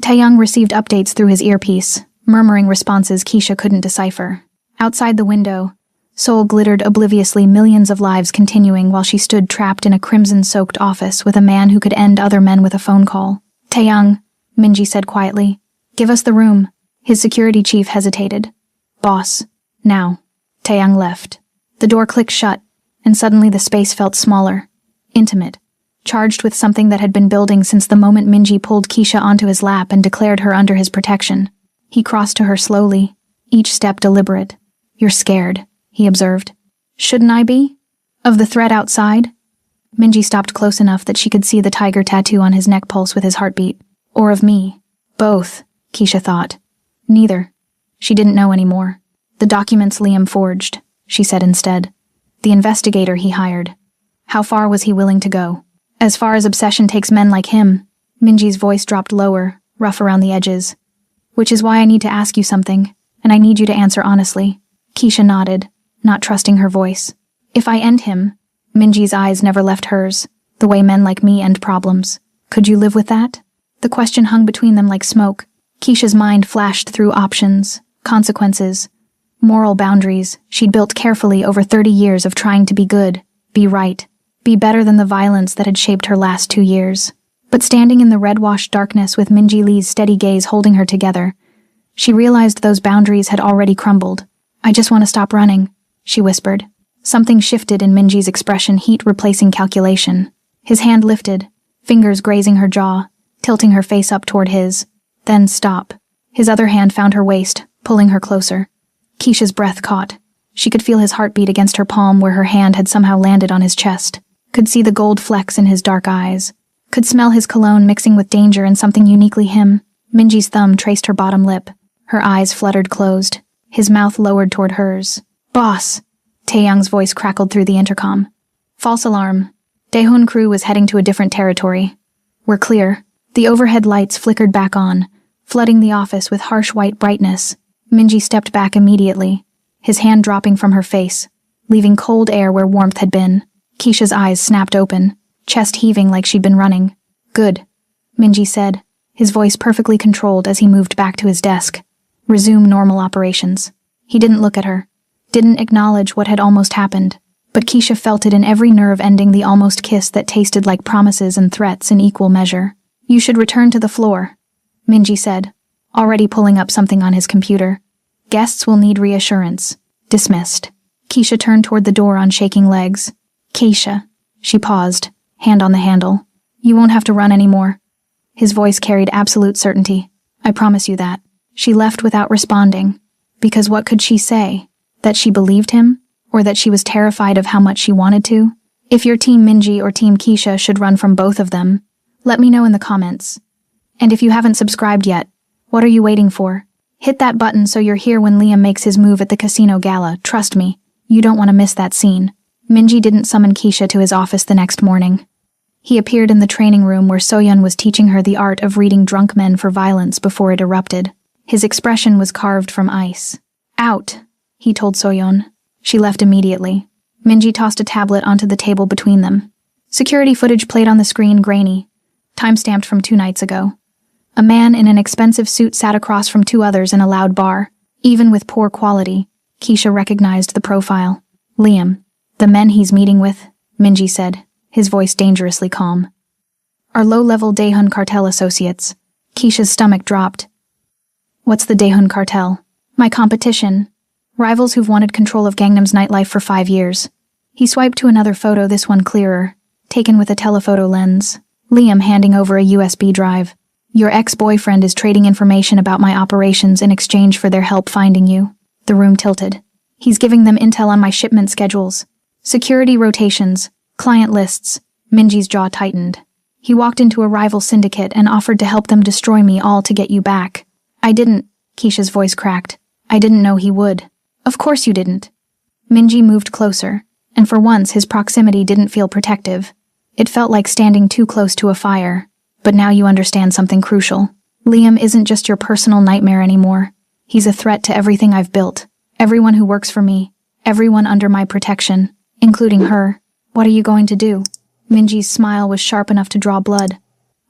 Taeyang received updates through his earpiece, murmuring responses Keisha couldn't decipher. Outside the window, Seoul glittered obliviously, millions of lives continuing while she stood trapped in a crimson-soaked office with a man who could end other men with a phone call. Taeyang, Minji said quietly. Give us the room. His security chief hesitated. Boss. Now. Taeyang left. The door clicked shut, and suddenly the space felt smaller, intimate, charged with something that had been building since the moment Minji pulled Keisha onto his lap and declared her under his protection. He crossed to her slowly, each step deliberate. You're scared, he observed. Shouldn't I be? Of the threat outside? Minji stopped close enough that she could see the tiger tattoo on his neck pulse with his heartbeat. Or of me. Both, Keisha thought. Neither. She didn't know anymore. The documents Liam forged, she said instead. The investigator he hired. How far was he willing to go? As far as obsession takes men like him. Minji's voice dropped lower, rough around the edges. Which is why I need to ask you something. and I need you to answer honestly." Keisha nodded, not trusting her voice. "If I end him," Minji's eyes never left hers, "the way men like me end problems, could you live with that?" The question hung between them like smoke. Keisha's mind flashed through options, consequences, moral boundaries she'd built carefully over 30 years of trying to be good, be right, be better than the violence that had shaped her last 2 years. But standing in the red-washed darkness with Minji Lee's steady gaze holding her together, she realized those boundaries had already crumbled. "I just want to stop running," she whispered. Something shifted in Minji's expression, heat replacing calculation. His hand lifted, fingers grazing her jaw, tilting her face up toward his. Then stop. His other hand found her waist, pulling her closer. Keisha's breath caught. She could feel his heartbeat against her palm where her hand had somehow landed on his chest. Could see the gold flecks in his dark eyes. Could smell his cologne mixing with danger and something uniquely him. Minji's thumb traced her bottom lip. Her eyes fluttered closed. His mouth lowered toward hers. "Boss!" Taeyang's voice crackled through the intercom. "False alarm. Daehun crew was heading to a different territory. We're clear." The overhead lights flickered back on, flooding the office with harsh white brightness. Minji stepped back immediately, his hand dropping from her face, leaving cold air where warmth had been. Keisha's eyes snapped open, chest heaving like she'd been running. "Good," Minji said, his voice perfectly controlled as he moved back to his desk. "Resume normal operations." He didn't look at her, didn't acknowledge what had almost happened, but Keisha felt it in every nerve, ending the almost kiss that tasted like promises and threats in equal measure. "You should return to the floor," Minji said, already pulling up something on his computer. "Guests will need reassurance." Dismissed. Keisha turned toward the door on shaking legs. "Keisha." She paused, hand on the handle. "You won't have to run anymore." His voice carried absolute certainty. "I promise you that." She left without responding. Because what could she say? That she believed him? Or that she was terrified of how much she wanted to? If you're Team Minji or Team Keisha should run from both of them, let me know in the comments. And if you haven't subscribed yet, what are you waiting for? Hit that button so you're here when Liam makes his move at the casino gala. Trust me, you don't want to miss that scene. Minji didn't summon Keisha to his office the next morning. He appeared in the training room where Soyeon was teaching her the art of reading drunk men for violence before it erupted. His expression was carved from ice. "Out," he told Soyeon. She left immediately. Minji tossed a tablet onto the table between them. Security footage played on the screen, grainy, time-stamped from 2 nights ago. A man in an expensive suit sat across from 2 others in a loud bar. Even with poor quality, Keisha recognized the profile. "Liam. The men he's meeting with," Minji said, his voice dangerously calm, "are low-level Daehun cartel associates." Keisha's stomach dropped. "What's the Daehun cartel?" "My competition. Rivals who've wanted control of Gangnam's nightlife for 5 years. He swiped to another photo, this one clearer, taken with a telephoto lens. Liam handing over a USB drive. "Your ex-boyfriend is trading information about my operations in exchange for their help finding you." The room tilted. "He's giving them intel on my shipment schedules, security rotations, client lists." Minji's jaw tightened. "He walked into a rival syndicate and offered to help them destroy me, all to get you back." "I didn't," Keisha's voice cracked. "I didn't know he would." "Of course you didn't." Minji moved closer, and for once his proximity didn't feel protective. It felt like standing too close to a fire. "But now you understand something crucial. Liam isn't just your personal nightmare anymore. He's a threat to everything I've built, everyone who works for me, everyone under my protection, including her." "What are you going to do?" Minji's smile was sharp enough to draw blood.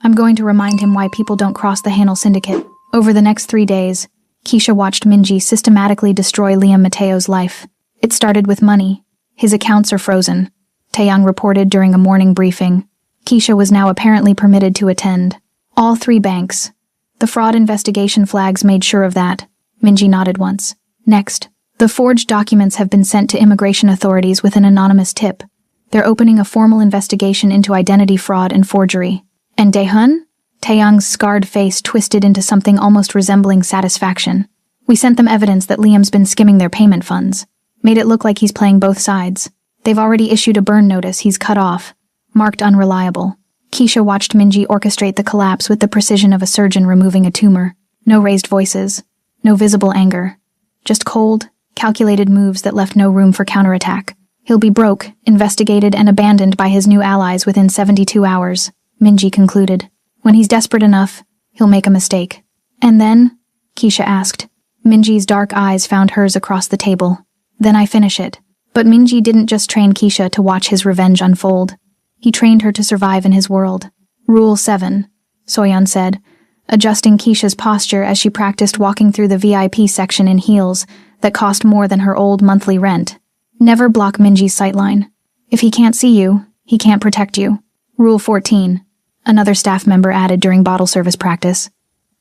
"I'm going to remind him why people don't cross the Hanel Syndicate." Over the next 3 days, Keisha watched Minji systematically destroy Liam Mateo's life. It started with money. "His accounts are frozen," Taeyang reported during a morning briefing. Keisha was now apparently permitted to attend. "All 3 banks. The fraud investigation flags made sure of that." Minji nodded once. "Next, the forged documents have been sent to immigration authorities with an anonymous tip. They're opening a formal investigation into identity fraud and forgery." "And Daehun?" Taeyang's scarred face twisted into something almost resembling satisfaction. "We sent them evidence that Liam's been skimming their payment funds. Made it look like he's playing both sides. They've already issued a burn notice he's cut off, marked unreliable." Keisha watched Minji orchestrate the collapse with the precision of a surgeon removing a tumor. No raised voices, no visible anger. Just cold, calculated moves that left no room for counterattack. "He'll be broke, investigated, and abandoned by his new allies within 72 hours, Minji concluded. "When he's desperate enough, he'll make a mistake." "And then?" Keisha asked. Minji's dark eyes found hers across the table. Then I finish it. But Minji didn't just train Keisha to watch his revenge unfold. He trained her to survive in his world. Rule 7, Soyeon said, adjusting Keisha's posture as she practiced walking through the VIP section in heels that cost more than her old monthly rent. Never block Minji's sightline. If he can't see you, he can't protect you. Rule 14, another staff member added during bottle service practice.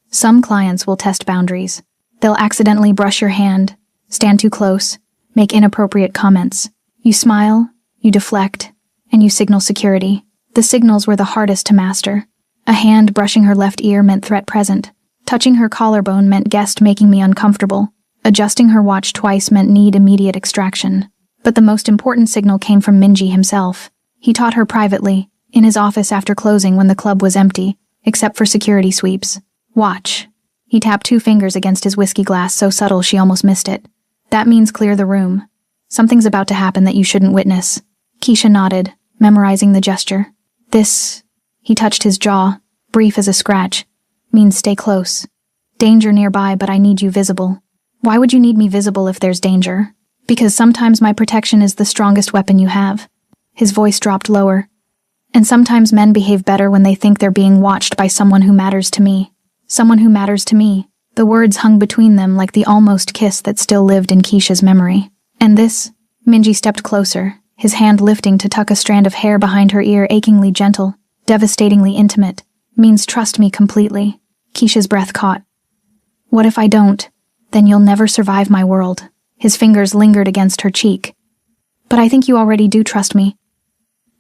Some clients will test boundaries. They'll accidentally brush your hand, stand too close, make inappropriate comments. You smile, you deflect, and you signal security. The signals were the hardest to master. A hand brushing her left ear meant threat present. Touching her collarbone meant guest making me uncomfortable. Adjusting her watch twice meant need immediate extraction. But the most important signal came from Minji himself. He taught her privately, in his office after closing when the club was empty, except for security sweeps. Watch. He tapped 2 fingers against his whiskey glass so subtle she almost missed it. That means clear the room. Something's about to happen that you shouldn't witness. Keisha nodded, memorizing the gesture. This, he touched his jaw, brief as a scratch, means stay close. Danger nearby, but I need you visible. Why would you need me visible if there's danger? Because sometimes my protection is the strongest weapon you have. His voice dropped lower. And sometimes men behave better when they think they're being watched by someone who matters to me. Someone who matters to me. The words hung between them like the almost kiss that still lived in Keisha's memory. And this? Minji stepped closer, his hand lifting to tuck a strand of hair behind her ear, achingly gentle, devastatingly intimate. Means trust me completely. Keisha's breath caught. What if I don't? Then you'll never survive my world. His fingers lingered against her cheek. But I think you already do trust me.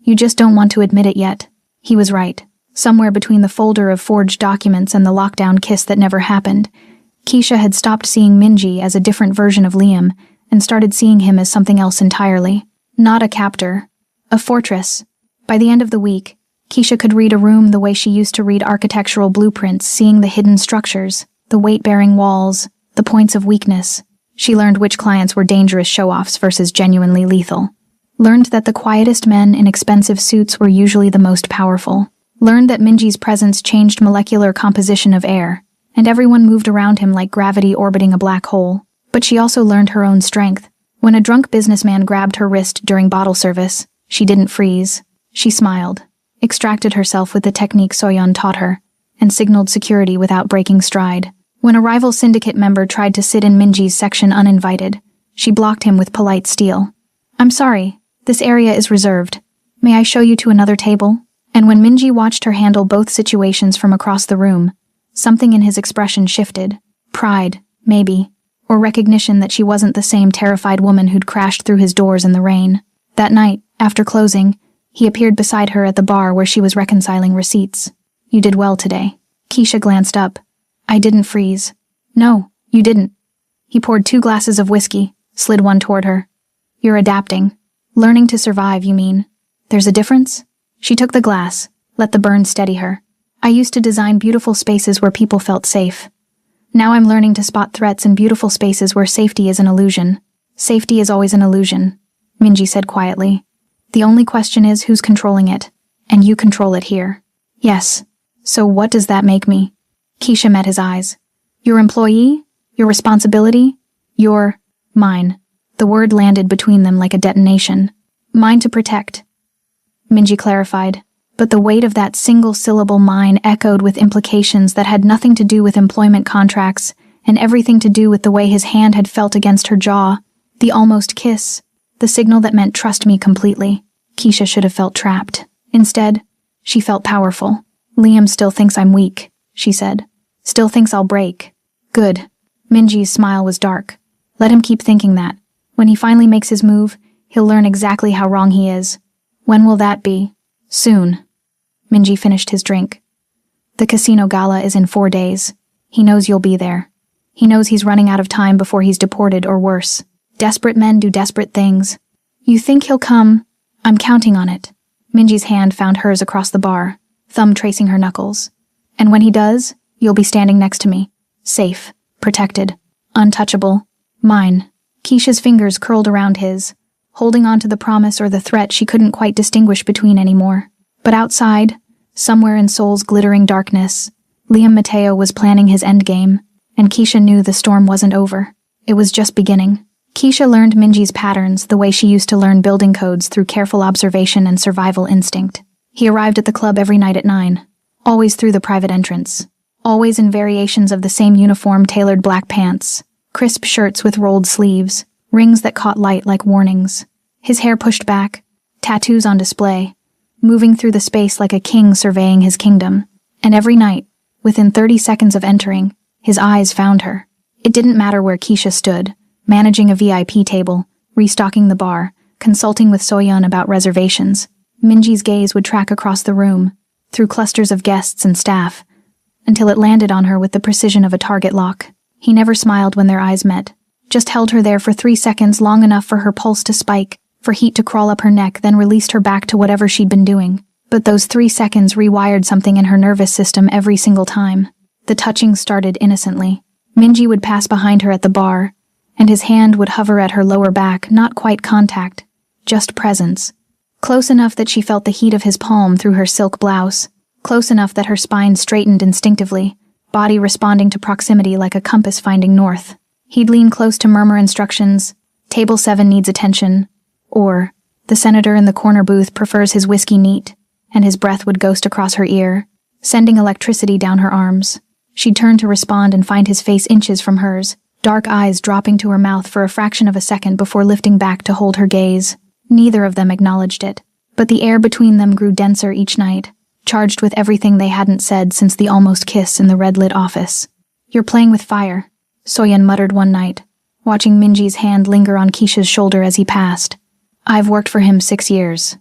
You just don't want to admit it yet. He was right. Somewhere between the folder of forged documents and the lockdown kiss that never happened, Keisha had stopped seeing Minji as a different version of Liam and started seeing him as something else entirely. Not a captor. A fortress. By the end of the week, Keisha could read a room the way she used to read architectural blueprints, seeing the hidden structures, the weight-bearing walls, the points of weakness. She learned which clients were dangerous show-offs versus genuinely lethal. Learned that the quietest men in expensive suits were usually the most powerful. Learned that Minji's presence changed molecular composition of air, and everyone moved around him like gravity orbiting a black hole. But she also learned her own strength. When a drunk businessman grabbed her wrist during bottle service, she didn't freeze. She smiled, extracted herself with the technique Soyeon taught her, and signaled security without breaking stride. When a rival syndicate member tried to sit in Minji's section uninvited, she blocked him with polite steel. I'm sorry, this area is reserved. May I show you to another table? And when Minji watched her handle both situations from across the room, something in his expression shifted. Pride, maybe, or recognition that she wasn't the same terrified woman who'd crashed through his doors in the rain. That night, after closing, he appeared beside her at the bar where she was reconciling receipts. You did well today. Keisha glanced up. I didn't freeze. No, you didn't. He poured 2 glasses of whiskey, slid one toward her. You're adapting. Learning to survive, you mean? There's a difference? She took the glass, let the burn steady her. I used to design beautiful spaces where people felt safe. Now I'm learning to spot threats in beautiful spaces where safety is an illusion. Safety is always an illusion, Minji said quietly. The only question is who's controlling it, and you control it here. Yes. So what does that make me? Keisha met his eyes. Your employee? Your responsibility? Your... mine. The word landed between them like a detonation. Mine to protect. Minji clarified, but the weight of that single syllable mine echoed with implications that had nothing to do with employment contracts and everything to do with the way his hand had felt against her jaw, the almost kiss, the signal that meant trust me completely. Keisha should have felt trapped. Instead, she felt powerful. Liam still thinks I'm weak, she said. Still thinks I'll break. Good. Minji's smile was dark. Let him keep thinking that. When he finally makes his move, he'll learn exactly how wrong he is. When will that be? Soon. Minji finished his drink. The casino gala is in 4 days. He knows you'll be there. He knows he's running out of time before he's deported or worse. Desperate men do desperate things. You think he'll come? I'm counting on it. Minji's hand found hers across the bar, thumb tracing her knuckles. And when he does, you'll be standing next to me. Safe. Protected. Untouchable. Mine. Keisha's fingers curled around his, holding on to the promise or the threat she couldn't quite distinguish between anymore. But outside, somewhere in Seoul's glittering darkness, Liam Mateo was planning his endgame. and Keisha knew the storm wasn't over. It was just beginning. Keisha learned Minji's patterns the way she used to learn building codes through careful observation and survival instinct. He arrived at the club every night at 9, always through the private entrance, always in variations of the same uniform tailored black pants, crisp shirts with rolled sleeves, rings that caught light like warnings, his hair pushed back, tattoos on display, moving through the space like a king surveying his kingdom. And every night, within 30 seconds of entering, his eyes found her. It didn't matter where Keisha stood, managing a VIP table, restocking the bar, consulting with Soyeon about reservations. Minji's gaze would track across the room, through clusters of guests and staff, until it landed on her with the precision of a target lock. He never smiled when their eyes met, just held her there for 3 seconds, long enough for her pulse to spike, for heat to crawl up her neck, then released her back to whatever she'd been doing. But those 3 seconds rewired something in her nervous system every single time. The touching started innocently. Minji would pass behind her at the bar, and his hand would hover at her lower back, not quite contact, just presence. Close enough that she felt the heat of his palm through her silk blouse, close enough that her spine straightened instinctively, body responding to proximity like a compass finding north. He'd lean close to murmur instructions, "Table 7 needs attention," or, "The senator in the corner booth prefers his whiskey neat," and his breath would ghost across her ear, sending electricity down her arms. She'd turn to respond and find his face inches from hers, dark eyes dropping to her mouth for a fraction of a second before lifting back to hold her gaze. Neither of them acknowledged it, but the air between them grew denser each night, charged with everything they hadn't said since the almost kiss in the red-lit office. "You're playing with fire," Soyeon muttered one night, watching Minji's hand linger on Keisha's shoulder as he passed. "I've worked for him 6 years.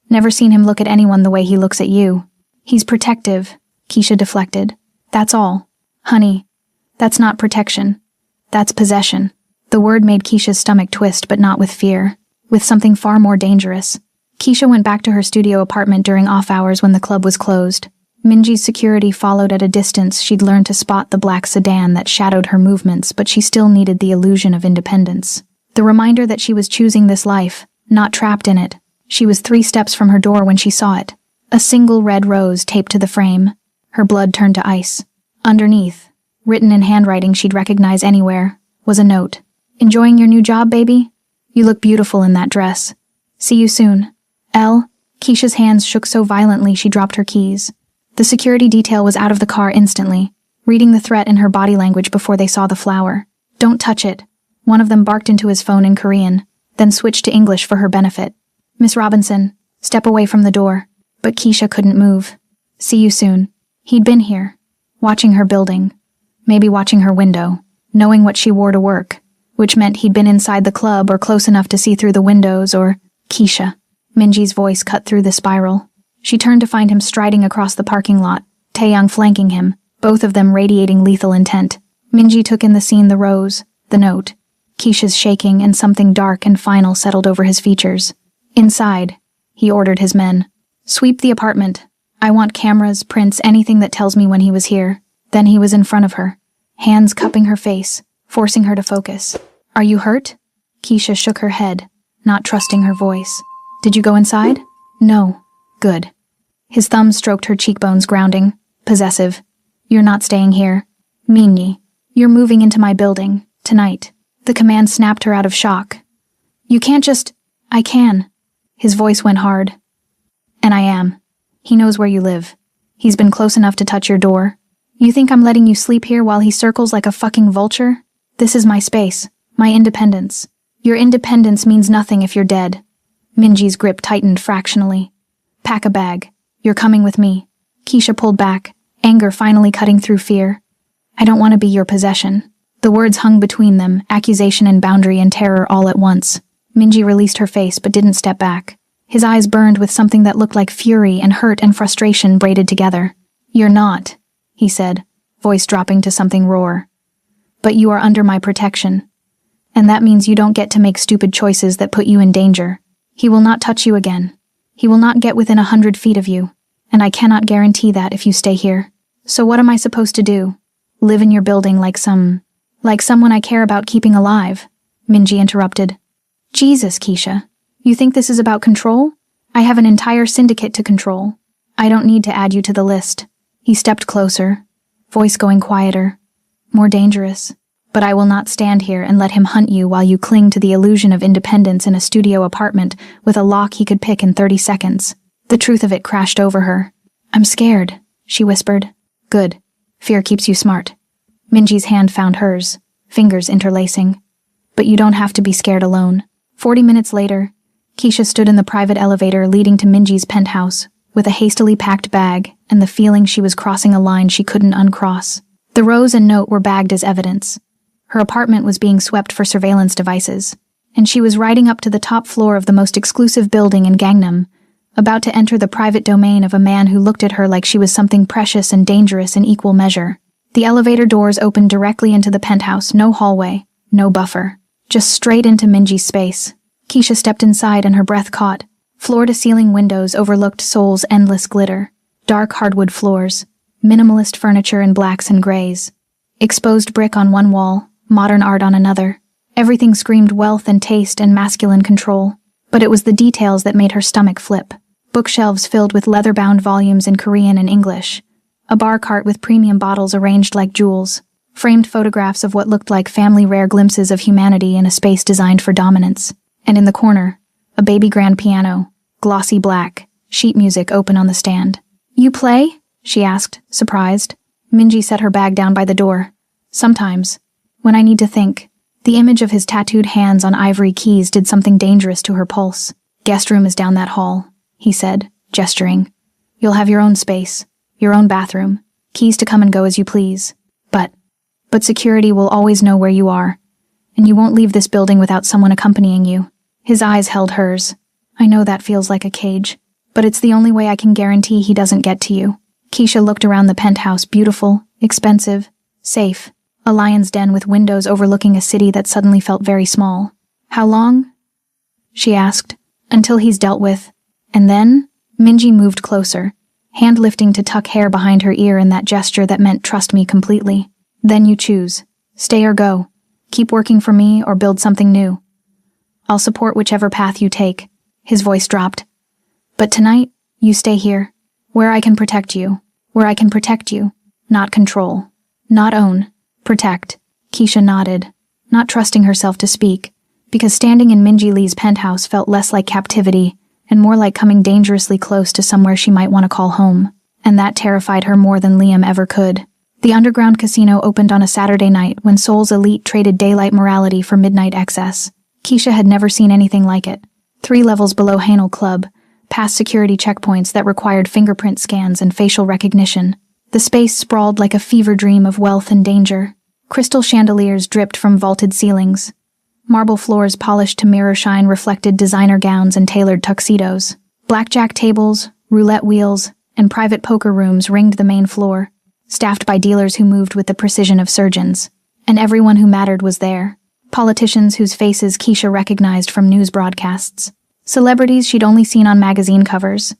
Never seen him look at anyone the way he looks at you. He's protective," Keisha deflected. "That's all. Honey, that's not protection. That's possession." The word made Keisha's stomach twist, but not with fear, with something far more dangerous. Keisha went back to her studio apartment during off hours when the club was closed. Minji's security followed at a distance. She'd learned to spot the black sedan that shadowed her movements, but she still needed the illusion of independence. The reminder that she was choosing this life, not trapped in it. She was 3 steps from her door when she saw it. A single red rose taped to the frame. Her blood turned to ice. Underneath, written in handwriting she'd recognize anywhere, was a note. "Enjoying your new job, baby? You look beautiful in that dress. See you soon. L." Keisha's hands shook so violently she dropped her keys. The security detail was out of the car instantly, reading the threat in her body language before they saw the flower. "Don't touch it." One of them barked into his phone in Korean, then switched to English for her benefit. "Miss Robinson, step away from the door." But Keisha couldn't move. "See you soon." He'd been here, watching her building, maybe watching her window, knowing what she wore to work, which meant he'd been inside the club or close enough to see through the windows or... Keisha. Minji's voice cut through the spiral. She turned to find him striding across the parking lot, Taeyang flanking him, both of them radiating lethal intent. Minji took in the scene, the rose, the note. Keisha's shaking, and something dark and final settled over his features. "Inside," he ordered his men. "Sweep the apartment. I want cameras, prints, anything that tells me when he was here." Then he was in front of her, hands cupping her face, forcing her to focus. "Are you hurt?" Keisha shook her head, not trusting her voice. "Did you go inside?" "No." "Good." His thumb stroked her cheekbones, grounding, possessive. "You're not staying here. Minji, you're moving into my building, tonight." The command snapped her out of shock. "You can't just..." "I can." His voice went hard. "And I am. He knows where you live. He's been close enough to touch your door. You think I'm letting you sleep here while he circles like a fucking vulture? This is my space, my independence. Your independence means nothing if you're dead." Minji's grip tightened fractionally. "Pack a bag. You're coming with me." Keisha pulled back, anger finally cutting through fear. "I don't want to be your possession." The words hung between them, accusation and boundary and terror all at once. Minji released her face but didn't step back. His eyes burned with something that looked like fury and hurt and frustration braided together. "You're not," he said, voice dropping to something raw. "But you are under my protection. And that means you don't get to make stupid choices that put you in danger. He will not touch you again. He will not get within 100 feet of you, and I cannot guarantee that if you stay here. So what am I supposed to do? Live in your building like someone I care about keeping alive?" Minji interrupted. "Jesus, Keisha. You think this is about control? I have an entire syndicate to control. I don't need to add you to the list." He stepped closer, voice going quieter. more dangerous. But I will not stand here and let him hunt you while you cling to the illusion of independence in a studio apartment with a lock he could pick in 30 seconds. The truth of it crashed over her. I'm scared, she whispered. Good. Fear keeps you smart. Minji's hand found hers, fingers interlacing. But you don't have to be scared alone. 40 minutes later, Keisha stood in the private elevator leading to Minji's penthouse, with a hastily packed bag and the feeling she was crossing a line she couldn't uncross. The rose and note were bagged as evidence. Her apartment was being swept for surveillance devices, and she was riding up to the top floor of the most exclusive building in Gangnam, about to enter the private domain of a man who looked at her like she was something precious and dangerous in equal measure. The elevator doors opened directly into the penthouse, no hallway, no buffer, just straight into Minji's space. Keisha stepped inside and her breath caught. Floor-to-ceiling windows overlooked Seoul's endless glitter. Dark hardwood floors, minimalist furniture in blacks and grays. Exposed brick on one wall, modern art on another. Everything screamed wealth and taste and masculine control. But it was the details that made her stomach flip. Bookshelves filled with leather-bound volumes in Korean and English. A bar cart with premium bottles arranged like jewels. Framed photographs of what looked like family-rare glimpses of humanity in a space designed for dominance. And in the corner, a baby grand piano, glossy black, sheet music open on the stand. You play? She asked, surprised. Minji set her bag down by the door. Sometimes, when I need to think. The image of his tattooed hands on ivory keys did something dangerous to her pulse. Guest room is down that hall, he said, gesturing. You'll have your own space, your own bathroom, keys to come and go as you please. But security will always know where you are, and you won't leave this building without someone accompanying you. His eyes held hers. I know that feels like a cage, but it's the only way I can guarantee he doesn't get to you. Keisha looked around the penthouse, beautiful, expensive, safe. A lion's den with windows overlooking a city that suddenly felt very small. How long? She asked. Until he's dealt with. And then? Minji moved closer, hand lifting to tuck hair behind her ear in that gesture that meant trust me completely. Then you choose. Stay or go. Keep working for me or build something new. I'll support whichever path you take. His voice dropped. But tonight, you stay here. Where I can protect you. Where I can protect you. Not control. Not own. Protect. Keisha nodded, not trusting herself to speak, because standing in Minji Lee's penthouse felt less like captivity and more like coming dangerously close to somewhere she might want to call home, and that terrified her more than Liam ever could. The underground casino opened on a Saturday night when Seoul's elite traded daylight morality for midnight excess. Keisha had never seen anything like it. 3 levels below Hanel Club, past security checkpoints that required fingerprint scans and facial recognition. The space sprawled like a fever dream of wealth and danger. Crystal chandeliers dripped from vaulted ceilings. Marble floors polished to mirror shine reflected designer gowns and tailored tuxedos. Blackjack tables, roulette wheels, and private poker rooms ringed the main floor, staffed by dealers who moved with the precision of surgeons. And everyone who mattered was there. Politicians whose faces Keisha recognized from news broadcasts. Celebrities she'd only seen on magazine covers.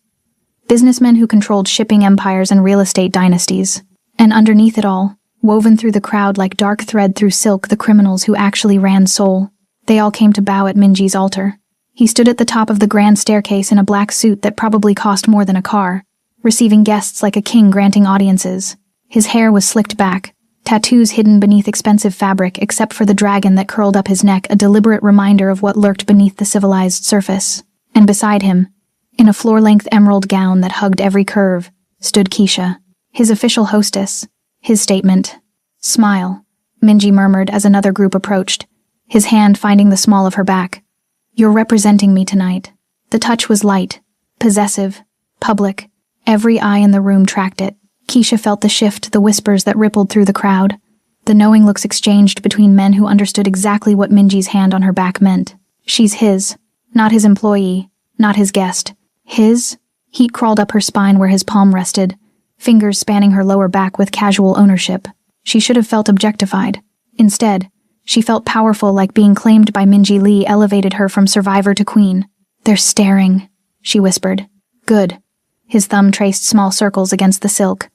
Businessmen who controlled shipping empires and real estate dynasties. And underneath it all, woven through the crowd like dark thread through silk, the criminals who actually ran Seoul. They all came to bow at Minji's altar. He stood at the top of the grand staircase in a black suit that probably cost more than a car, receiving guests like a king granting audiences. His hair was slicked back, tattoos hidden beneath expensive fabric except for the dragon that curled up his neck, a deliberate reminder of what lurked beneath the civilized surface. And beside him, in a floor-length emerald gown that hugged every curve, stood Keisha, his official hostess. His statement. Smile, Minji murmured as another group approached, his hand finding the small of her back. You're representing me tonight. The touch was light, possessive, public. Every eye in the room tracked it. Keisha felt the shift, the whispers that rippled through the crowd, the knowing looks exchanged between men who understood exactly what Minji's hand on her back meant. She's his, not his employee, not his guest. His? Heat crawled up her spine where his palm rested, fingers spanning her lower back with casual ownership. She should have felt objectified. Instead, she felt powerful, like being claimed by Minji Lee elevated her from survivor to queen. They're staring, she whispered. Good. His thumb traced small circles against the silk.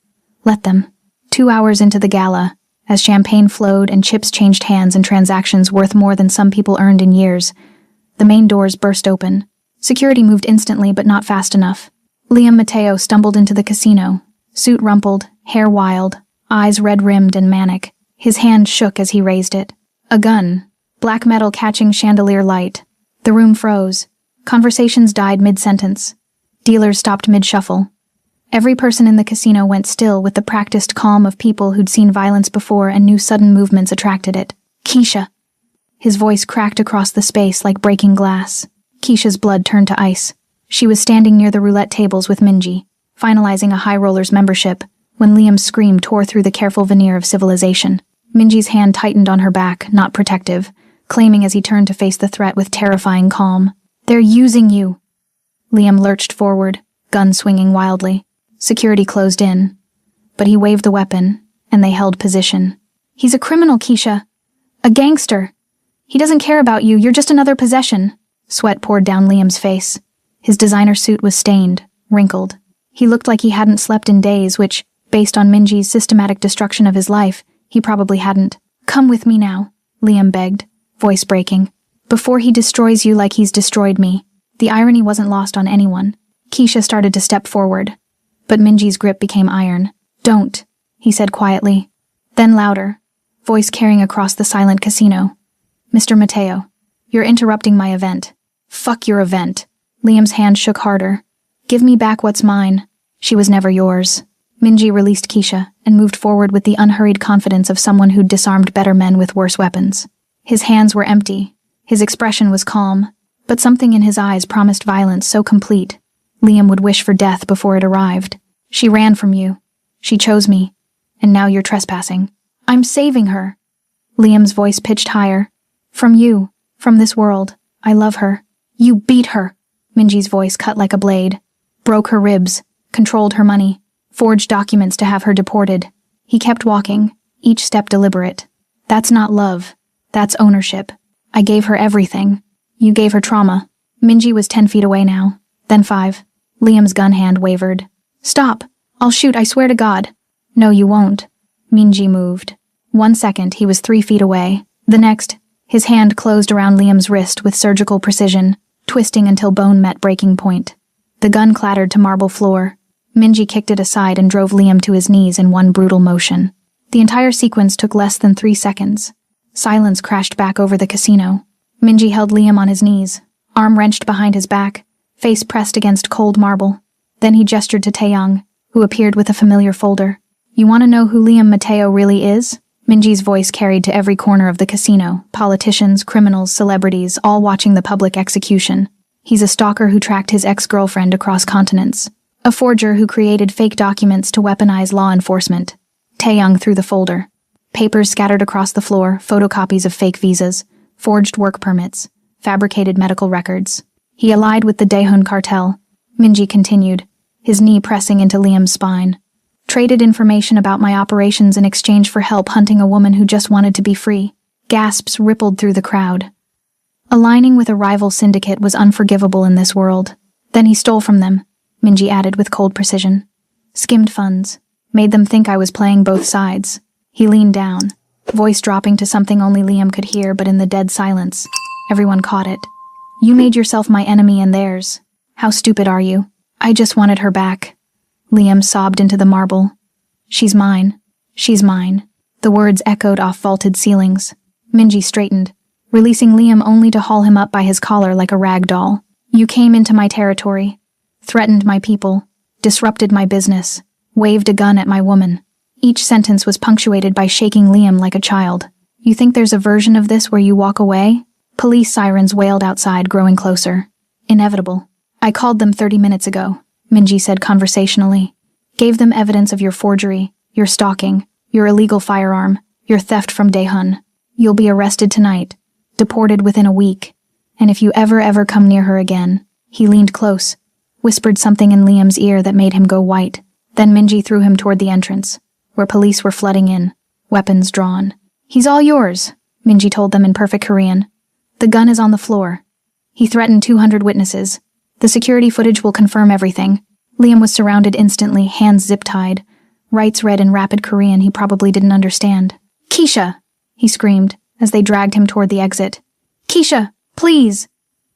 Let them. 2 hours into the gala, as champagne flowed and chips changed hands in transactions worth more than some people earned in years, the main doors burst open. Security moved instantly, but not fast enough. Liam Mateo stumbled into the casino, suit rumpled, hair wild, eyes red-rimmed and manic. His hand shook as he raised it. A gun. Black metal catching chandelier light. The room froze. Conversations died mid-sentence. Dealers stopped mid-shuffle. Every person in the casino went still with the practiced calm of people who'd seen violence before and knew sudden movements attracted it. Keisha. His voice cracked across the space like breaking glass. Keisha's blood turned to ice. She was standing near the roulette tables with Minji, finalizing a High Rollers membership, when Liam's scream tore through the careful veneer of civilization. Minji's hand tightened on her back, not protective, claiming as he turned to face the threat with terrifying calm. "They're using you." Liam lurched forward, gun swinging wildly. Security closed in, but he waved the weapon, and they held position. "He's a criminal, Keisha. A gangster. He doesn't care about you, you're just another possession." Sweat poured down Liam's face. His designer suit was stained, wrinkled. He looked like he hadn't slept in days, which, based on Minji's systematic destruction of his life, he probably hadn't. "Come with me now," Liam begged, voice breaking. "Before he destroys you like he's destroyed me." The irony wasn't lost on anyone. Keisha started to step forward, but Minji's grip became iron. "Don't," he said quietly. Then louder, voice carrying across the silent casino. "Mr. Mateo, you're interrupting my event." "Fuck your event." Liam's hand shook harder. "Give me back what's mine." "She was never yours." Minji released Keisha and moved forward with the unhurried confidence of someone who'd disarmed better men with worse weapons. His hands were empty. His expression was calm, but something in his eyes promised violence so complete, Liam would wish for death before it arrived. "She ran from you. She chose me. And now you're trespassing." "I'm saving her." Liam's voice pitched higher. "From you. From this world. I love her." "You beat her." Minji's voice cut like a blade. "Broke her ribs. Controlled her money. Forged documents to have her deported." He kept walking, each step deliberate. "That's not love. That's ownership. I gave her everything. You gave her trauma." Minji was 10 feet away now, then 5. Liam's gun hand wavered. "Stop. I'll shoot, I swear to God." "No, you won't." Minji moved. 1 second, he was 3 feet away. The next, his hand closed around Liam's wrist with surgical precision, twisting until bone met breaking point. The gun clattered to marble floor. Minji kicked it aside and drove Liam to his knees in one brutal motion. The entire sequence took less than 3 seconds. Silence crashed back over the casino. Minji held Liam on his knees, arm wrenched behind his back, face pressed against cold marble. Then he gestured to Taeyong, who appeared with a familiar folder. "You want to know who Liam Mateo really is?" Minji's voice carried to every corner of the casino, politicians, criminals, celebrities, all watching the public execution. "He's a stalker who tracked his ex-girlfriend across continents. A forger who created fake documents to weaponize law enforcement." Taeyong threw the folder. Papers scattered across the floor, photocopies of fake visas, forged work permits, fabricated medical records. "He allied with the Daehun cartel," Minji continued, his knee pressing into Liam's spine. "Traded information about my operations in exchange for help hunting a woman who just wanted to be free." Gasps rippled through the crowd. Aligning with a rival syndicate was unforgivable in this world. "Then he stole from them," Minji added with cold precision. "Skimmed funds. Made them think I was playing both sides." He leaned down, voice dropping to something only Liam could hear, but in the dead silence, everyone caught it. "You made yourself my enemy and theirs. How stupid are you? I just wanted her back." Liam sobbed into the marble. "She's mine. She's mine." The words echoed off vaulted ceilings. Minji straightened, releasing Liam only to haul him up by his collar like a rag doll. "You came into my territory, threatened my people, disrupted my business, waved a gun at my woman." Each sentence was punctuated by shaking Liam like a child. "You think there's a version of this where you walk away?" Police sirens wailed outside, growing closer. "Inevitable. I called them 30 minutes ago," Minji said conversationally. "Gave them evidence of your forgery, your stalking, your illegal firearm, your theft from Daehun. You'll be arrested tonight, deported within a week, and if you ever come near her again." He leaned close, whispered something in Liam's ear that made him go white. Then Minji threw him toward the entrance, where police were flooding in, weapons drawn. "He's all yours," Minji told them in perfect Korean. "The gun is on the floor." He threatened 200 witnesses. "The security footage will confirm everything." Liam was surrounded instantly, hands zip-tied, rights read in rapid Korean he probably didn't understand. "Keisha!" he screamed as they dragged him toward the exit. "Keisha, please!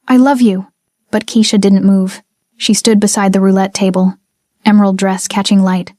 I love you!" But Keisha didn't move. She stood beside the roulette table, emerald dress catching light,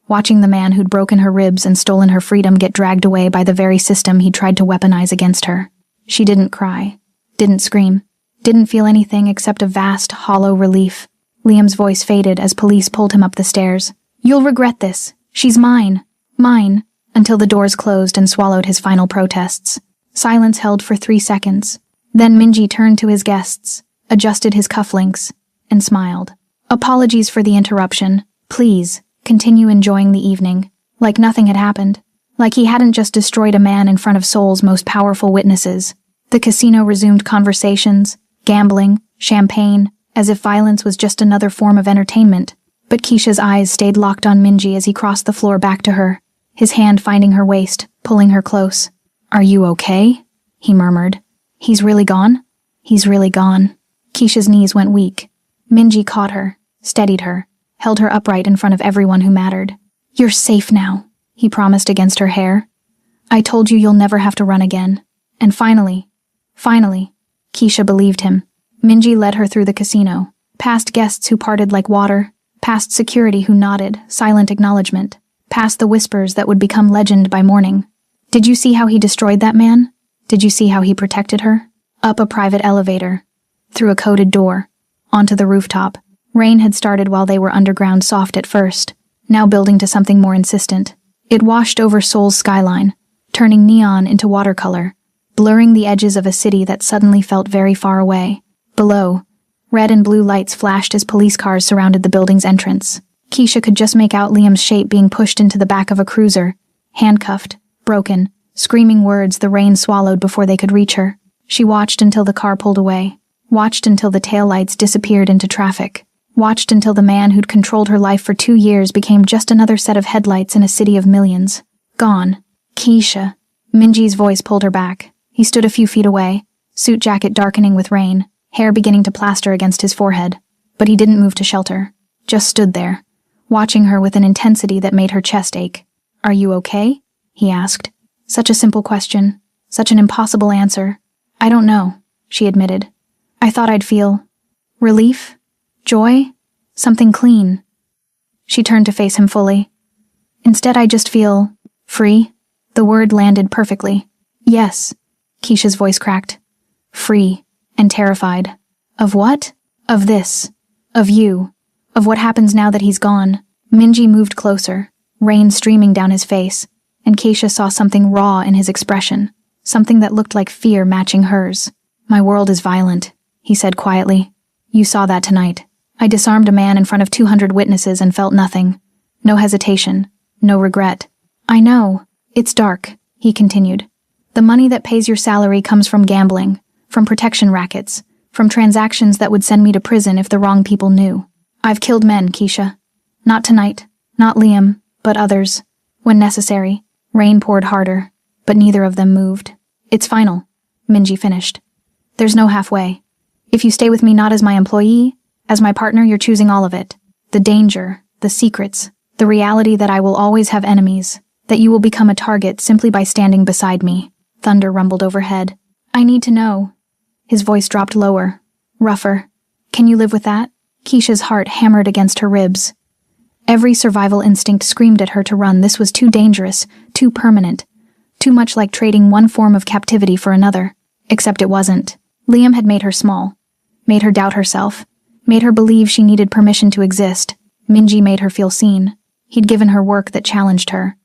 watching the man who'd broken her ribs and stolen her freedom get dragged away by the very system he'd tried to weaponize against her. She didn't cry, didn't scream, didn't feel anything except a vast, hollow relief. Liam's voice faded as police pulled him up the stairs. "You'll regret this. She's mine. Mine," until the doors closed and swallowed his final protests. Silence held for 3 seconds. Then Minji turned to his guests, adjusted his cufflinks, and smiled. "Apologies for the interruption. Please, continue enjoying the evening." Like nothing had happened. Like he hadn't just destroyed a man in front of Seoul's most powerful witnesses. The casino resumed conversations, gambling, champagne, as if violence was just another form of entertainment. But Keisha's eyes stayed locked on Minji as he crossed the floor back to her, his hand finding her waist, pulling her close. "Are you okay?" he murmured. "He's really gone?" "He's really gone." Keisha's knees went weak. Minji caught her, steadied her, held her upright in front of everyone who mattered. "You're safe now," he promised against her hair. "I told you you'll never have to run again." And finally, Keisha believed him. Minji led her through the casino, past guests who parted like water, past security who nodded, silent acknowledgement, past the whispers that would become legend by morning. Did you see how he destroyed that man? Did you see how he protected her? Up a private elevator, through a coded door, onto the rooftop. Rain had started while they were underground soft at first, now building to something more insistent. It washed over Seoul's skyline, turning neon into watercolor, blurring the edges of a city that suddenly felt very far away. Below, red and blue lights flashed as police cars surrounded the building's entrance. Keisha could just make out Liam's shape being pushed into the back of a cruiser, handcuffed, broken, screaming words the rain swallowed before they could reach her. She watched until the car pulled away, watched until the taillights disappeared into traffic, watched until the man who'd controlled her life for 2 years became just another set of headlights in a city of millions. Gone. Keisha. Minji's voice pulled her back. He stood a few feet away, suit jacket darkening with rain, hair beginning to plaster against his forehead. But he didn't move to shelter, just stood there, watching her with an intensity that made her chest ache. "Are you okay?" he asked. Such a simple question, such an impossible answer. "I don't know," she admitted. "I thought I'd feel relief, joy, something clean." She turned to face him fully. "Instead, I just feel free." The word landed perfectly. "Yes," Keisha's voice cracked. "Free and terrified. Of what? Of this. Of you. Of what happens now that he's gone." Minji moved closer, rain streaming down his face, and Keisha saw something raw in his expression, something that looked like fear matching hers. "My world is violent," he said quietly. "You saw that tonight. I disarmed a man in front of 200 witnesses and felt nothing. No hesitation. No regret. I know. It's dark," he continued. "The money that pays your salary comes from gambling, from protection rackets, from transactions that would send me to prison if the wrong people knew. I've killed men, Keisha. Not tonight, not Liam, but others. When necessary." Rain poured harder, but neither of them moved. "It's final," Minji finished. "There's no halfway. If you stay with me not as my employee, as my partner, you're choosing all of it. The danger, the secrets, the reality that I will always have enemies, that you will become a target simply by standing beside me." Thunder rumbled overhead. "I need to know." His voice dropped lower, rougher. "Can you live with that?" Keisha's heart hammered against her ribs. Every survival instinct screamed at her to run. This was too dangerous, too permanent, too much like trading one form of captivity for another. Except it wasn't. Liam had made her small, made her doubt herself, made her believe she needed permission to exist. Minji made her feel seen. He'd given her work that challenged her,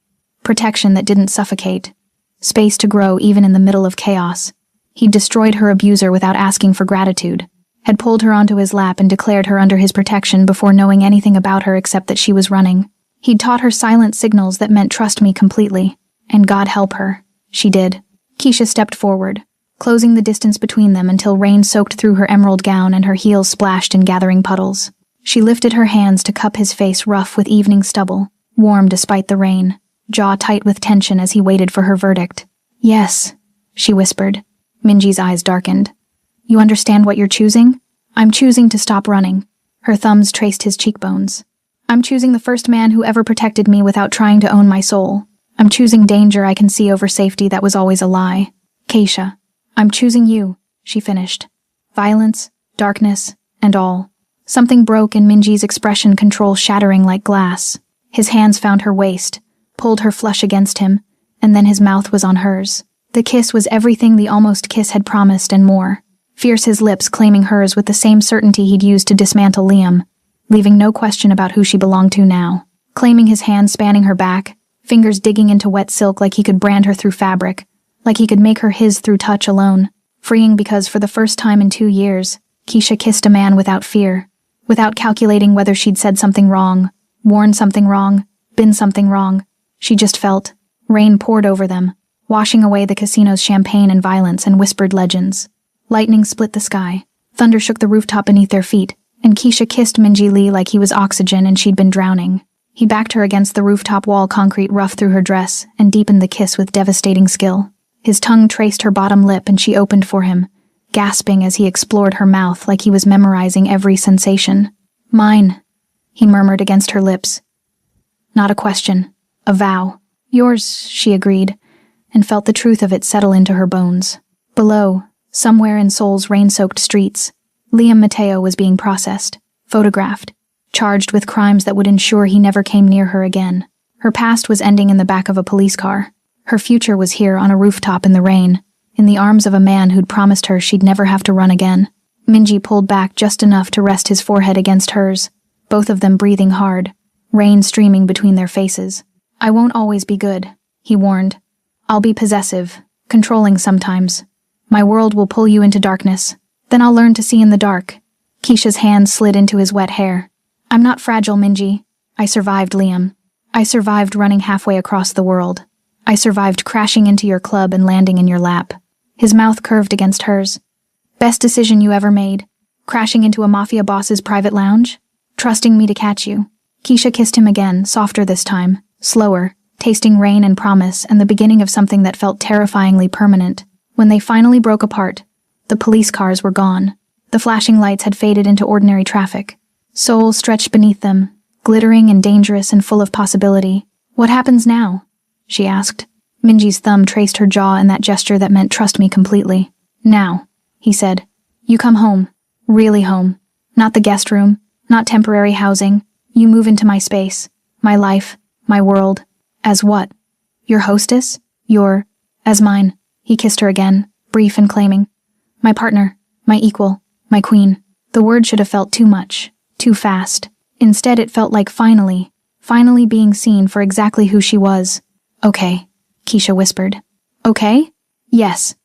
protection that didn't suffocate, space to grow even in the middle of chaos. He'd destroyed her abuser without asking for gratitude, had pulled her onto his lap and declared her under his protection before knowing anything about her except that she was running. He'd taught her silent signals that meant trust me completely, and God help her. She did. Keisha stepped forward, closing the distance between them until rain soaked through her emerald gown and her heels splashed in gathering puddles. She lifted her hands to cup his face rough with evening stubble, warm despite the rain, jaw tight with tension as he waited for her verdict. "Yes," she whispered. Minji's eyes darkened. "You understand what you're choosing?" "I'm choosing to stop running." Her thumbs traced his cheekbones. "I'm choosing the first man who ever protected me without trying to own my soul. I'm choosing danger I can see over safety that was always a lie. Keisha, I'm choosing you," she finished. Violence, darkness, and all. Something broke in Minji's expression, control shattering like glass. His hands found her waist, pulled her flush against him, and then his mouth was on hers. The kiss was everything the almost kiss had promised and more. Fierce, his lips claiming hers with the same certainty he'd used to dismantle Liam, leaving no question about who she belonged to now. Claiming, his hands spanning her back, fingers digging into wet silk like he could brand her through fabric, like he could make her his through touch alone. Freeing because for the first time in 2 years, Keisha kissed a man without fear, without calculating whether she'd said something wrong, worn something wrong, been something wrong. She just felt. Rain poured over them, washing away the casino's champagne and violence and whispered legends. Lightning split the sky. Thunder shook the rooftop beneath their feet, and Keisha kissed Minji Lee like he was oxygen and she'd been drowning. He backed her against the rooftop wall, concrete rough through her dress, and deepened the kiss with devastating skill. His tongue traced her bottom lip and she opened for him, gasping as he explored her mouth like he was memorizing every sensation. "Mine," he murmured against her lips. Not a question, a vow. "Yours," she agreed, and felt the truth of it settle into her bones. Below, somewhere in Seoul's rain-soaked streets, Liam Mateo was being processed, photographed, charged with crimes that would ensure he never came near her again. Her past was ending in the back of a police car. Her future was here on a rooftop in the rain, in the arms of a man who'd promised her she'd never have to run again. Minji pulled back just enough to rest his forehead against hers, both of them breathing hard, rain streaming between their faces. "I won't always be good," he warned. "I'll be possessive, controlling sometimes. My world will pull you into darkness. Then I'll learn to see in the dark." Keisha's hand slid into his wet hair. "I'm not fragile, Minji. I survived, Liam. I survived running halfway across the world. I survived crashing into your club and landing in your lap." His mouth curved against hers. "Best decision you ever made? Crashing into a mafia boss's private lounge? Trusting me to catch you." Keisha kissed him again, softer this time, slower, tasting rain and promise and the beginning of something that felt terrifyingly permanent. When they finally broke apart, the police cars were gone. The flashing lights had faded into ordinary traffic. Seoul stretched beneath them, glittering and dangerous and full of possibility. "What happens now?" she asked. Minji's thumb traced her jaw in that gesture that meant trust me completely. "Now," he said. "You come home. Really home. Not the guest room, not temporary housing. You move into my space, my life, my world. As what? Your hostess? As mine." He kissed her again, brief and claiming. "My partner, my equal, my queen." The word should have felt too much, too fast. Instead, it felt like finally being seen for exactly who she was. "Okay," Keisha whispered. "Okay?" "Yes."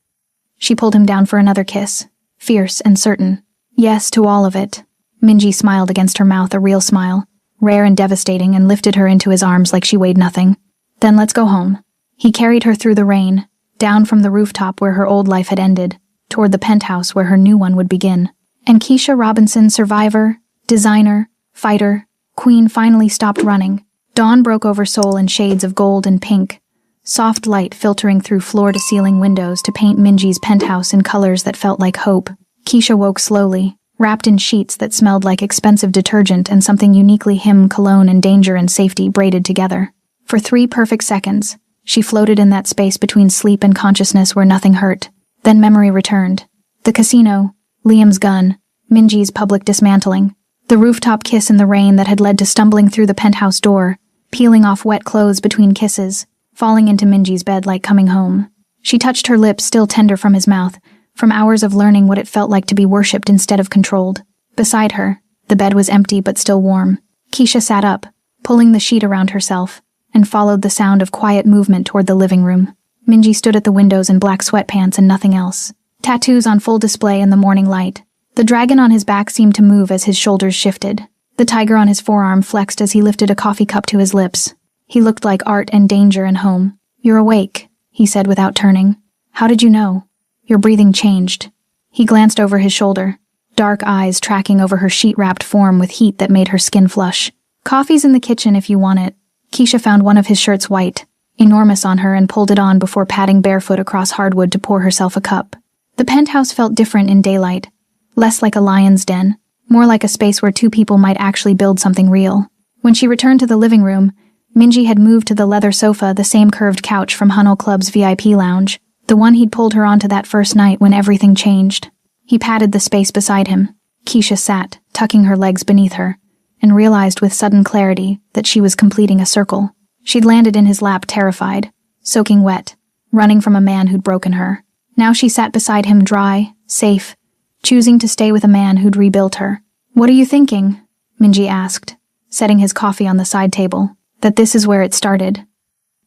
She pulled him down for another kiss, fierce and certain. "Yes to all of it." Minji smiled against her mouth, a real smile, rare and devastating, and lifted her into his arms like she weighed nothing. "Then let's go home." He carried her through the rain, down from the rooftop where her old life had ended, toward the penthouse where her new one would begin. And Keisha Robinson, survivor, designer, fighter, queen, finally stopped running. Dawn broke over Seoul in shades of gold and pink, soft light filtering through floor-to-ceiling windows to paint Minji's penthouse in colors that felt like hope. Keisha woke slowly, wrapped in sheets that smelled like expensive detergent and something uniquely him, cologne and danger and safety braided together. For 3 perfect seconds, she floated in that space between sleep and consciousness where nothing hurt. Then memory returned. The casino, Liam's gun, Minji's public dismantling, the rooftop kiss in the rain that had led to stumbling through the penthouse door, peeling off wet clothes between kisses, falling into Minji's bed like coming home. She touched her lips, still tender from his mouth, from hours of learning what it felt like to be worshipped instead of controlled. Beside her, the bed was empty but still warm. Keisha sat up, pulling the sheet around herself, and followed the sound of quiet movement toward the living room. Minji stood at the windows in black sweatpants and nothing else. Tattoos on full display in the morning light. The dragon on his back seemed to move as his shoulders shifted. The tiger on his forearm flexed as he lifted a coffee cup to his lips. He looked like art and danger and home. "You're awake," he said without turning. "How did you know?" "Your breathing changed." He glanced over his shoulder, dark eyes tracking over her sheet-wrapped form with heat that made her skin flush. "Coffee's in the kitchen if you want it." Keisha found one of his shirts white, enormous on her, and pulled it on before padding barefoot across hardwood to pour herself a cup. The penthouse felt different in daylight, less like a lion's den, more like a space where 2 people might actually build something real. When she returned to the living room, Minji had moved to the leather sofa, the same curved couch from Hunnell Club's VIP lounge, the one he'd pulled her onto that first night when everything changed. He patted the space beside him. Keisha sat, tucking her legs beneath her, and realized with sudden clarity that she was completing a circle. She'd landed in his lap terrified, soaking wet, running from a man who'd broken her. Now she sat beside him dry, safe, choosing to stay with a man who'd rebuilt her. "What are you thinking?" Minji asked, setting his coffee on the side table. "That this is where it started."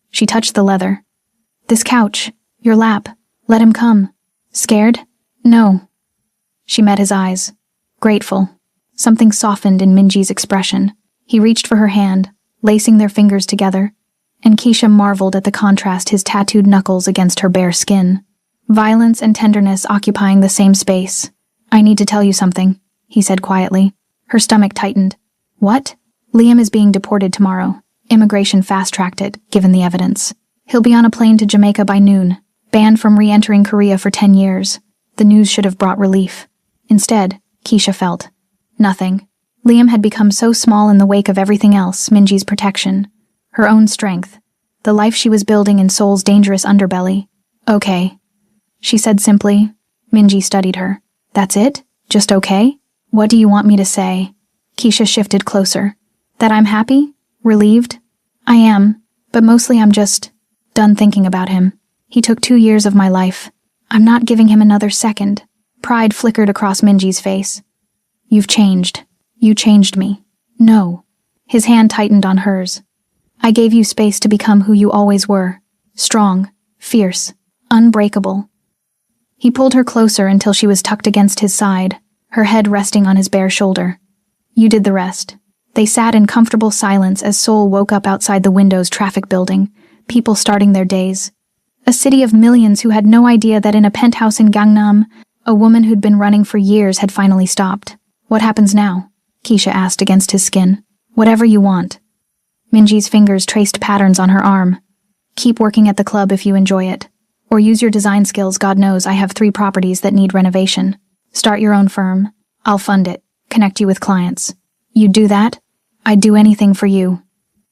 She touched the leather. "This couch, your lap, let him come." "Scared?" "No." She met his eyes. Grateful. Something softened in Minji's expression. He reached for her hand, lacing their fingers together, and Keisha marveled at the contrast his tattooed knuckles against her bare skin. Violence and tenderness occupying the same space. "I need to tell you something," he said quietly. Her stomach tightened. "What?" "Liam is being deported tomorrow. Immigration fast-tracked it, given the evidence. He'll be on a plane to Jamaica by noon, banned from re-entering Korea for 10 years. The news should have brought relief. Instead, Keisha felt nothing. Liam had become so small in the wake of everything else, Minji's protection, her own strength, the life she was building in Seoul's dangerous underbelly. "Okay," she said simply. Minji studied her. "That's it? Just okay? What do you want me to say?" Keisha shifted closer. "That I'm happy? Relieved? I am, but mostly I'm just done thinking about him. He took 2 years of my life. I'm not giving him another second." Pride flickered across Minji's face. "You've changed. You changed me." "No." His hand tightened on hers. "I gave you space to become who you always were. Strong, fierce, unbreakable." He pulled her closer until she was tucked against his side, her head resting on his bare shoulder. "You did the rest." They sat in comfortable silence as Seoul woke up outside the window's traffic building, people starting their days. A city of millions who had no idea that in a penthouse in Gangnam, a woman who'd been running for years had finally stopped. "What happens now?" Keisha asked against his skin. "Whatever you want." Minji's fingers traced patterns on her arm. "Keep working at the club if you enjoy it. Or use your design skills. God knows I have 3 properties that need renovation. Start your own firm. I'll fund it. Connect you with clients. You'd do that? I'd do anything for you."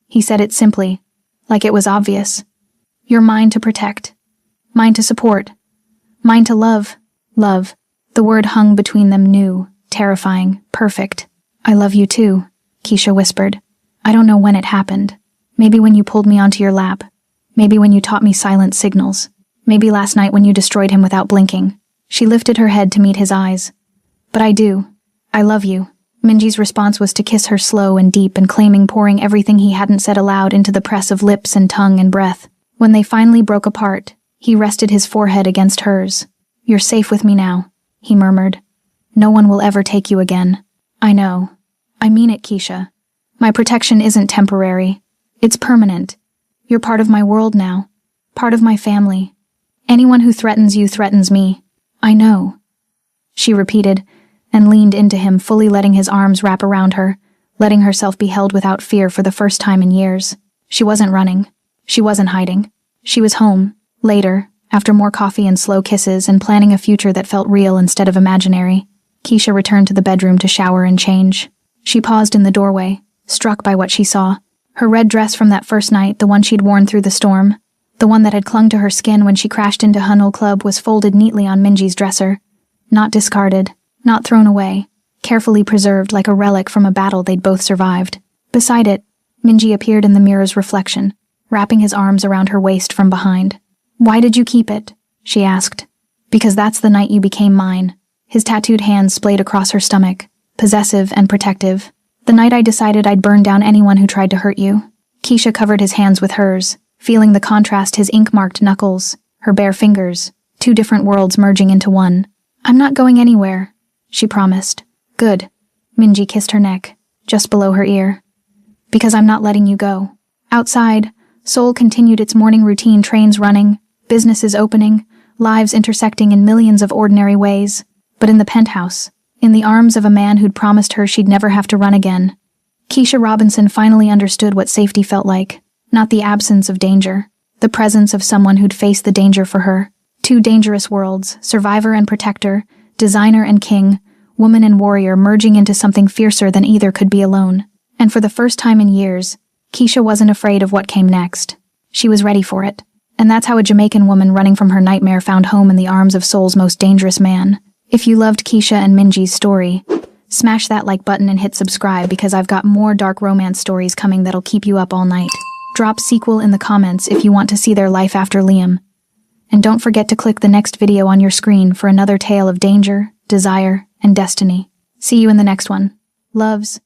He said it simply, like it was obvious. "You're mine to protect. Mine to support. Mine to love." Love. The word hung between them new, terrifying, perfect. "I love you too," Keisha whispered. "I don't know when it happened. Maybe when you pulled me onto your lap. Maybe when you taught me silent signals. Maybe last night when you destroyed him without blinking." She lifted her head to meet his eyes. "But I do. I love you." Minji's response was to kiss her slow and deep and claiming pouring everything he hadn't said aloud into the press of lips and tongue and breath. When they finally broke apart, he rested his forehead against hers. "You're safe with me now," he murmured. "No one will ever take you again." "I know. I mean it, Keisha. My protection isn't temporary. It's permanent. You're part of my world now. Part of my family. Anyone who threatens you threatens me. I know," she repeated, and leaned into him, fully letting his arms wrap around her, letting herself be held without fear for the first time in years. She wasn't running. She wasn't hiding. She was home, later, after more coffee and slow kisses and planning a future that felt real instead of imaginary. Keisha returned to the bedroom to shower and change. She paused in the doorway, struck by what she saw. Her red dress from that first night, the one she'd worn through the storm, the one that had clung to her skin when she crashed into Hunol Club, was folded neatly on Minji's dresser. Not discarded, not thrown away, carefully preserved like a relic from a battle they'd both survived. Beside it, Minji appeared in the mirror's reflection, wrapping his arms around her waist from behind. "Why did you keep it?" she asked. "Because that's the night you became mine." His tattooed hands splayed across her stomach, possessive and protective. "The night I decided I'd burn down anyone who tried to hurt you." Keisha covered his hands with hers, feeling the contrast, his ink-marked knuckles, her bare fingers, 2 different worlds merging into one. "I'm not going anywhere," she promised. "Good." Minji kissed her neck, just below her ear. "Because I'm not letting you go." Outside, Seoul continued its morning routine, trains running, businesses opening, lives intersecting in millions of ordinary ways. But in the penthouse, in the arms of a man who'd promised her she'd never have to run again, Keisha Robinson finally understood what safety felt like. Not the absence of danger, the presence of someone who'd face the danger for her. 2 dangerous worlds, survivor and protector, designer and king, woman and warrior, merging into something fiercer than either could be alone. And for the first time in years, Keisha wasn't afraid of what came next. She was ready for it. And that's how a Jamaican woman running from her nightmare found home in the arms of Seoul's most dangerous man. If you loved Keisha and Minji's story, Smash that like button and hit subscribe because I've got more dark romance stories coming that'll keep you up all night. Drop sequel in the comments if you want to see their life after Liam. And don't forget to click the next video on your screen for another tale of danger, desire, and destiny. See you in the next one. Loves.